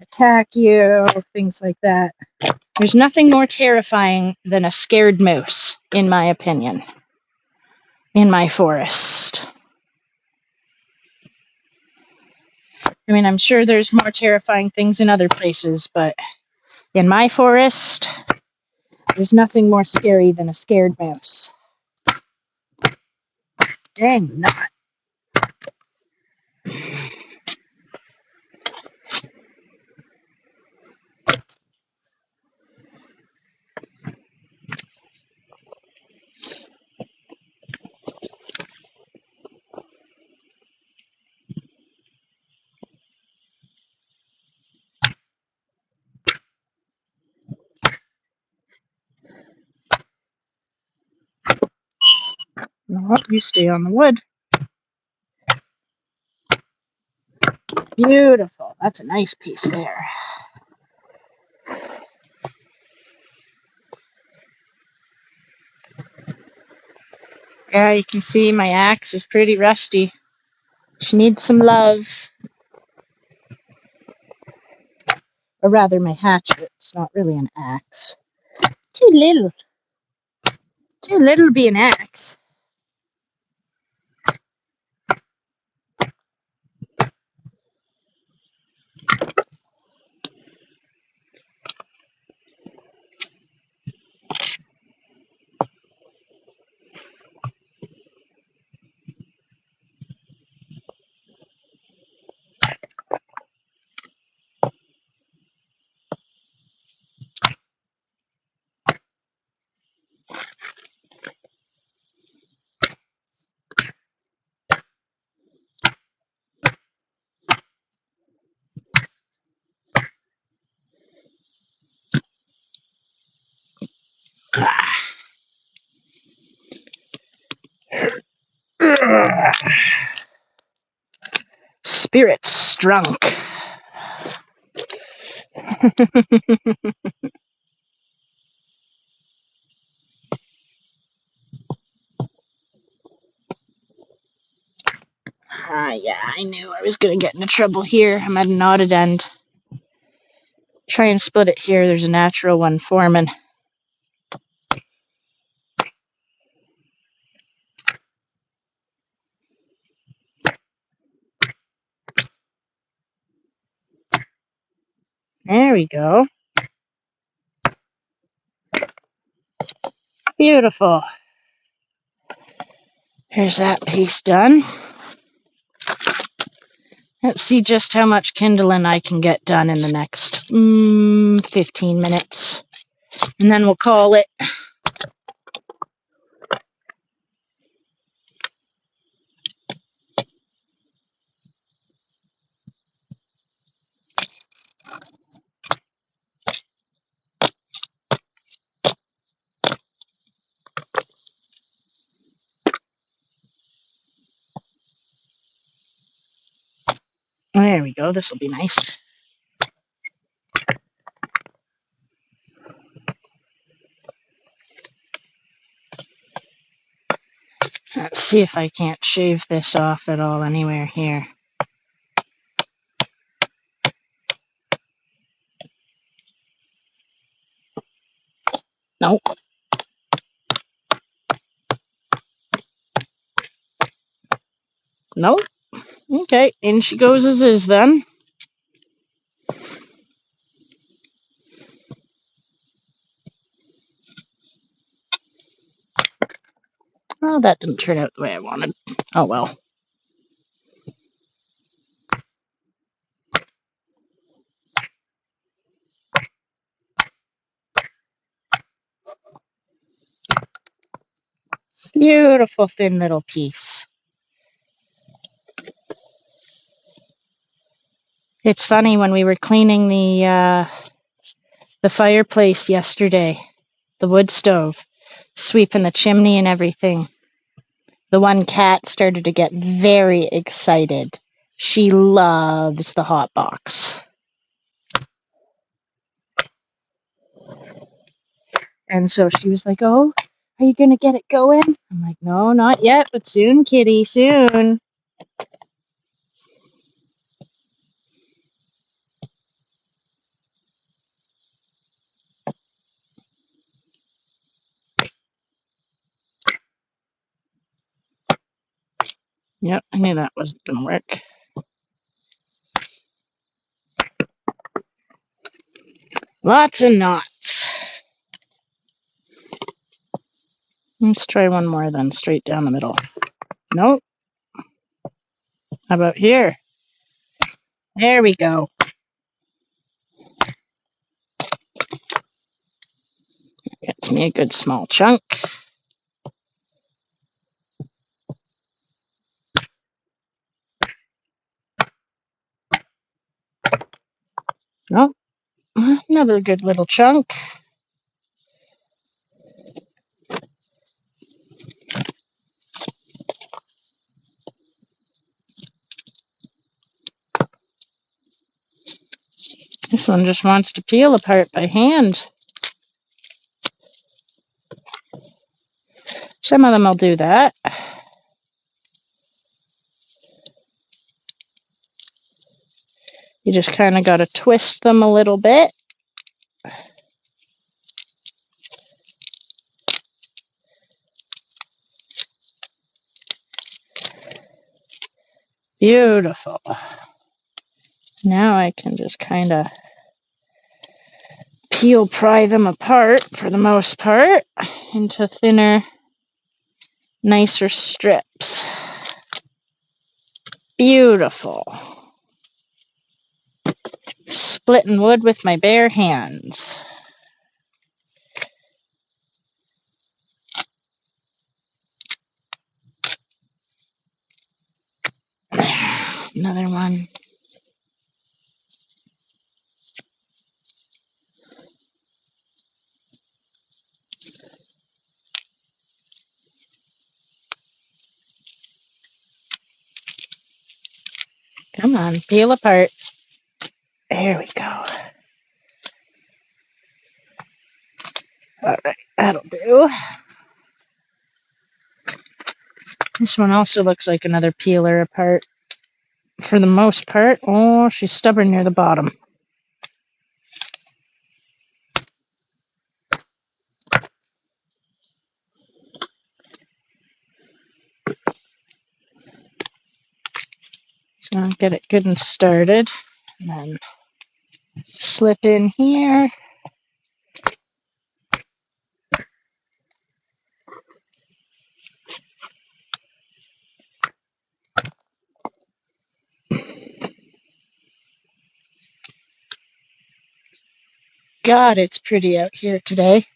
attack you, things like that. There's nothing more terrifying than a scared moose, in my opinion, in my forest. I mean, I'm sure there's more terrifying things in other places, but in my forest, there's nothing more scary than a scared mouse. Dang nut. No, you stay on the wood. Beautiful. That's a nice piece there. Yeah, you can see my axe is pretty rusty. She needs some love. Or rather, my hatchet. It's not really an axe. Too little. Too little to be an axe. Spirits drunk. Yeah, I knew I was going to get into trouble here. I'm at a knotted end. Try and split it here. There's a natural one forming. There we go. Beautiful. Here's that piece done. Let's see just how much kindling I can get done in the next 15 minutes. And then we'll call it. There we go. This will be nice. Let's see if I can't shave this off at all anywhere here. Nope. Nope. Okay, in she goes as is then. Oh, that didn't turn out the way I wanted. Oh well. Beautiful thin little piece. It's funny, when we were cleaning the fireplace yesterday, the wood stove, sweeping the chimney and everything, the one cat started to get very excited. She loves the hot box. And so she was like, "Oh, are you going to get it going?" I'm like, "No, not yet, but soon, kitty, soon." Yep, I knew that wasn't going to work. Lots of knots. Let's try one more then, straight down the middle. Nope. How about here? There we go. Gets me a good small chunk. Nope. Another good little chunk. This one just wants to peel apart by hand. Some of them will do that. You just kind of got to twist them a little bit. Beautiful. Now I can just kind of pry them apart for the most part into thinner, nicer strips. Beautiful. Splitting wood with my bare hands. Another one. Come on, peel apart. There we go. All right, that'll do. This one also looks like another peeler apart. For the most part. Oh, she's stubborn near the bottom. So I'll get it good and started. And then slip in here. God, it's pretty out here today.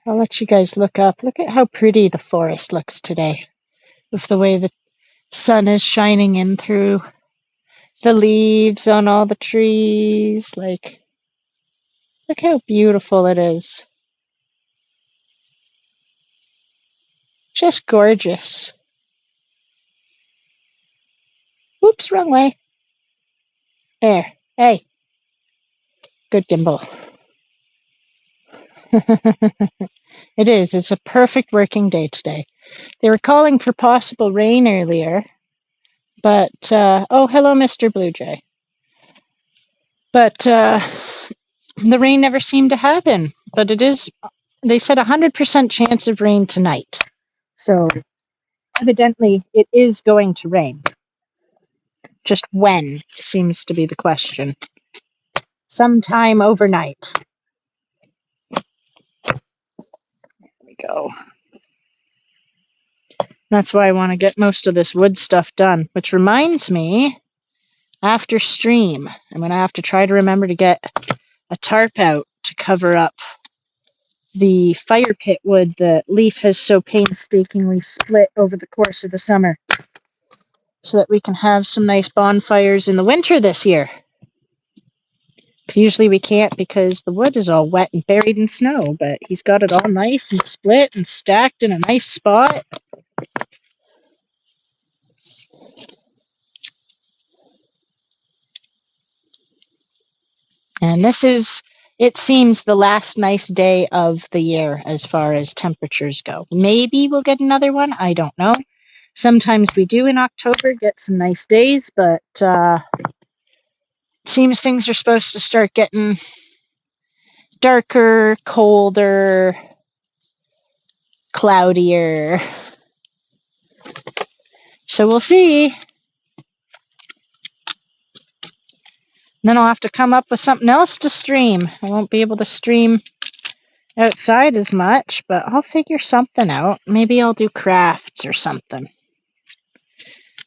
I'll let you guys look up. Look at how pretty the forest looks today. With the way the sun is shining in through the leaves on all the trees. Like, look how beautiful it is. Just gorgeous. Whoops, wrong way. There. Hey. Good gimbal. It is. It's a perfect working day today. They were calling for possible rain earlier, but, oh, hello, Mr. Blue Jay. But the rain never seemed to happen. But it is, they said 100% chance of rain tonight. So evidently it is going to rain. Just when seems to be the question. Sometime overnight. There we go. That's why I want to get most of this wood stuff done, which reminds me, after stream, I'm going to have to try to remember to get a tarp out to cover up the fire pit wood that Leaf has so painstakingly split over the course of the summer, so that we can have some nice bonfires in the winter this year. Because usually we can't because the wood is all wet and buried in snow, but he's got it all nice and split and stacked in a nice spot. And this is, it seems, the last nice day of the year as far as temperatures go. Maybe we'll get another one. I don't know. Sometimes we do in October get some nice days, but seems things are supposed to start getting darker, colder, cloudier. So we'll see. Then I'll have to come up with something else to stream. I won't be able to stream outside as much, but I'll figure something out. Maybe I'll do crafts or something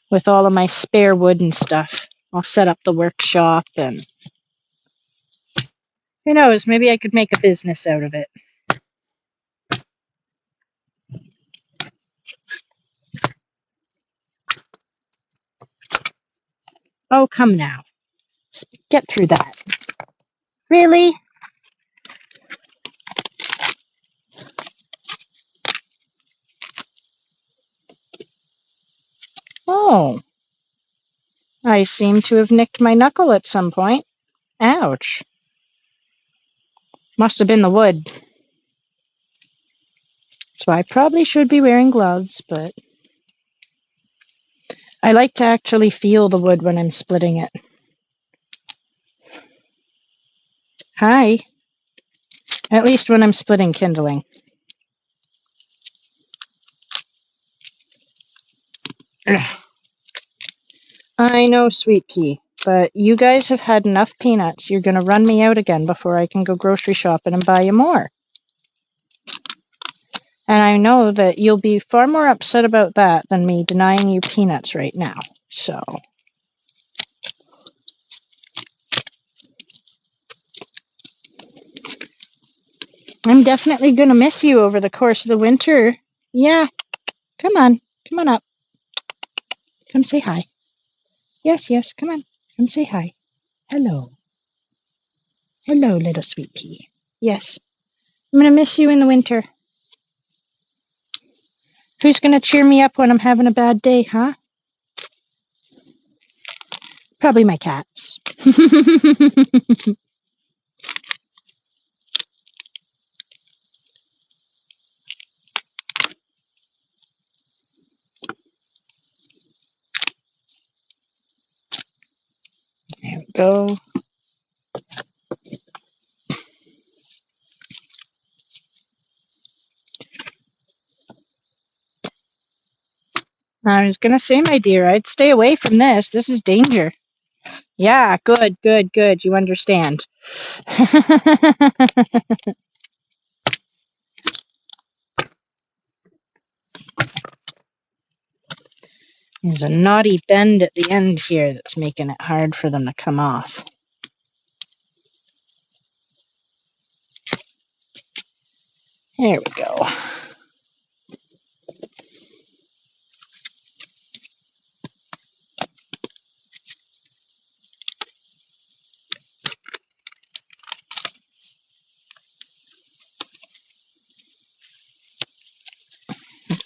with all of my spare wood and stuff. I'll set up the workshop, and who knows, maybe I could make a business out of it. Oh, come now. Get through that. Really? Oh. I seem to have nicked my knuckle at some point. Ouch. Must have been the wood. So I probably should be wearing gloves, but I like to actually feel the wood when I'm splitting it. Hi. At least when I'm splitting kindling. Ugh. I know, Sweet Pea, but you guys have had enough peanuts. You're going to run me out again before I can go grocery shopping and buy you more. And I know that you'll be far more upset about that than me denying you peanuts right now. So I'm definitely going to miss you over the course of the winter. Yeah, come on. Come on up. Come say hi. Yes, yes, come on. Come say hi. Hello. Hello, little Sweet Pea. Yes, I'm going to miss you in the winter. Who's going to cheer me up when I'm having a bad day, huh? Probably my cats. There we go. I was going to say, my dear, I'd stay away from this. This is danger. Yeah, good, good, good. You understand. There's a knotty bend at the end here that's making it hard for them to come off. There we go.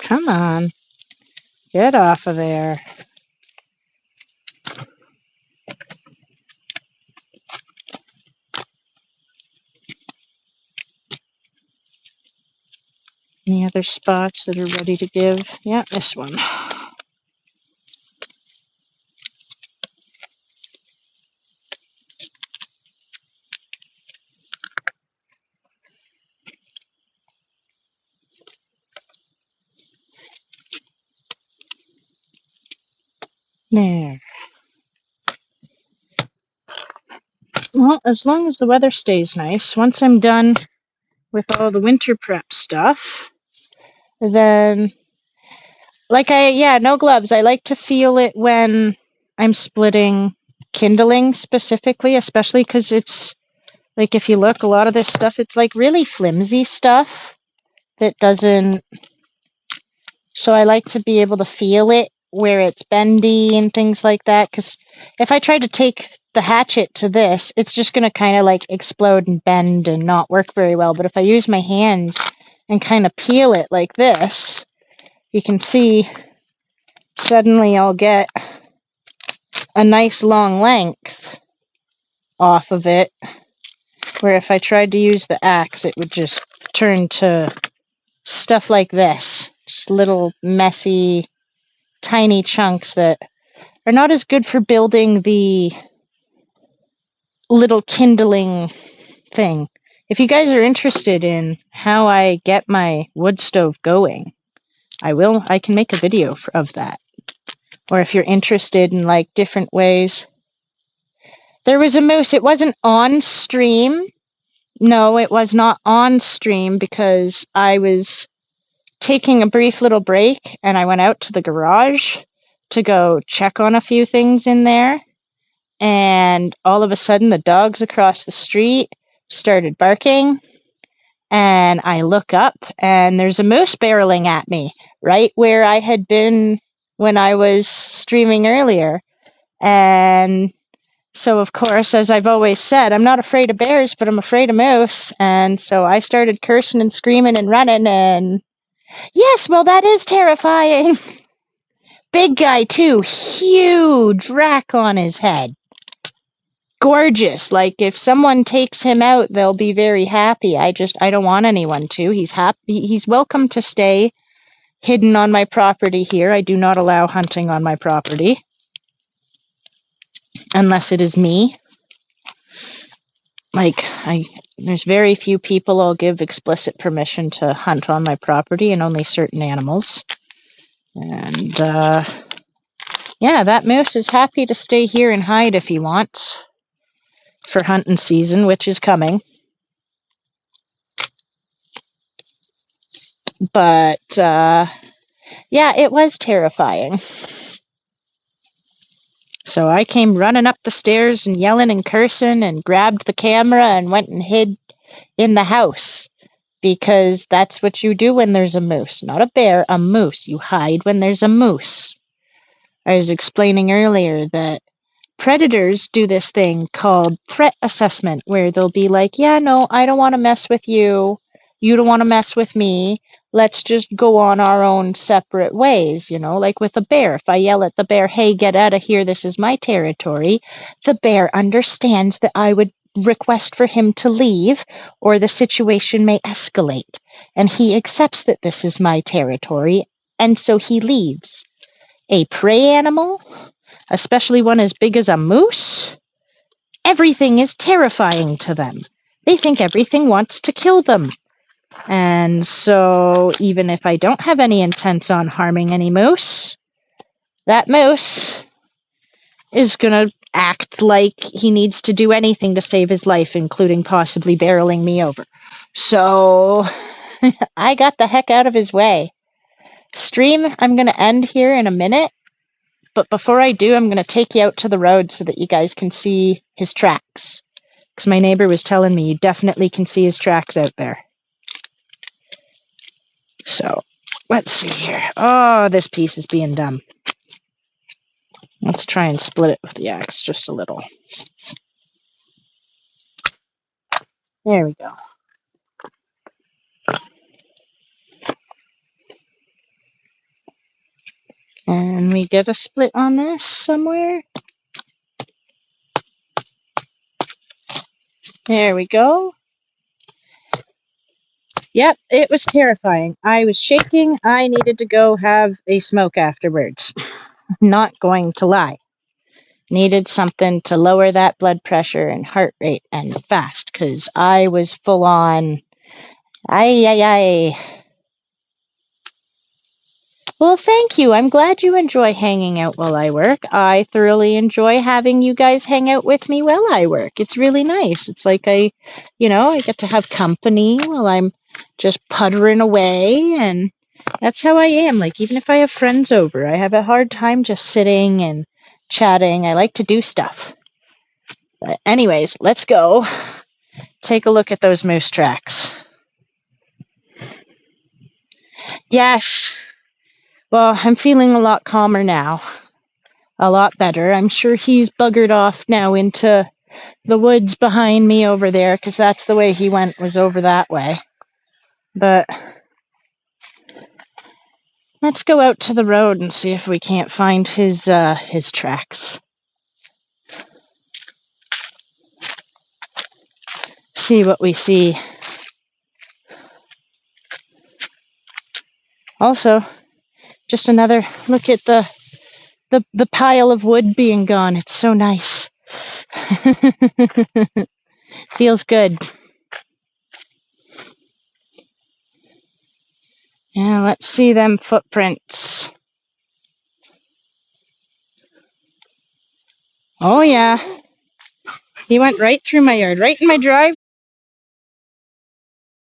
Come on. Get off of there. Any other spots that are ready to give? Yeah, this one. There. Well, as long as the weather stays nice, once I'm done with all the winter prep stuff, then, no gloves. I like to feel it when I'm splitting kindling specifically, especially because it's, like, if you look, a lot of this stuff, it's like really flimsy stuff that doesn't, so I like to be able to feel it where it's bendy and things like that, because if I try to take the hatchet to this, it's just going to kind of like explode and bend and not work very well. But if I use my hands and kind of peel it like this, you can see suddenly I'll get a nice long length off of it, where if I tried to use the axe, it would just turn to stuff like this, just little messy tiny chunks that are not as good for building the little kindling thing. If you guys are interested in how I get my wood stove going, I can make a video of that. or if you're interested in like different ways. There was a moose. It wasn't on stream. No, it was not on stream because I was taking a brief little break and I went out to the garage to go check on a few things in there. And all of a sudden, the dogs across the street started barking. And I look up and there's a moose barreling at me right where I had been when I was streaming earlier. And so, of course, as I've always said, I'm not afraid of bears, but I'm afraid of moose. And so I started cursing and screaming and running. And yes, well, that is terrifying. Big guy, too. Huge rack on his head. Gorgeous. Like, if someone takes him out, they'll be very happy. I don't want anyone to. He's happy. He's welcome to stay hidden on my property here. I do not allow hunting on my property. Unless it is me. Like, there's very few people I'll give explicit permission to hunt on my property, and only certain animals. And, yeah, that moose is happy to stay here and hide if he wants for hunting season, which is coming. But, yeah, it was terrifying. So I came running up the stairs and yelling and cursing and grabbed the camera and went and hid in the house. Because that's what you do when there's a moose. Not a bear, a moose. You hide when there's a moose. I was explaining earlier that predators do this thing called threat assessment, where they'll be like, yeah, no, I don't want to mess with you. You don't want to mess with me. Let's just go on our own separate ways, like with a bear. If I yell at the bear, hey, get out of here, this is my territory, the bear understands that I would request for him to leave, or the situation may escalate. And he accepts that this is my territory, and so he leaves. A prey animal, especially one as big as a moose, everything is terrifying to them. They think everything wants to kill them. And so even if I don't have any intents on harming any moose, that moose is going to act like he needs to do anything to save his life, including possibly barreling me over. So I got the heck out of his way. Stream, I'm going to end here in a minute. But before I do, I'm going to take you out to the road so that you guys can see his tracks. Because my neighbor was telling me you definitely can see his tracks out there. So, let's see here. Oh, this piece is being dumb. Let's try and split it with the axe just a little. There we go. Can we get a split on this somewhere? There we go. Yep, it was terrifying. I was shaking. I needed to go have a smoke afterwards. Not going to lie. Needed something to lower that blood pressure and heart rate and fast, because I was full on. Ay. Well, thank you. I'm glad you enjoy hanging out while I work. I thoroughly enjoy having you guys hang out with me while I work. It's really nice. It's like I get to have company while I'm just puttering away, and that's how I am. Like, even if I have friends over, I have a hard time just sitting and chatting. I like to do stuff. But anyways, let's go take a look at those moose tracks. Yes. Well, I'm feeling a lot calmer now. A lot better. I'm sure he's buggered off now into the woods behind me over there, because that's the way he went, was over that way. But let's go out to the road and see if we can't find his tracks. See what we see. Also, just another look at the pile of wood being gone. It's so nice. Feels good. Yeah, let's see them footprints. Oh yeah. He went right through my yard, right in my driveway.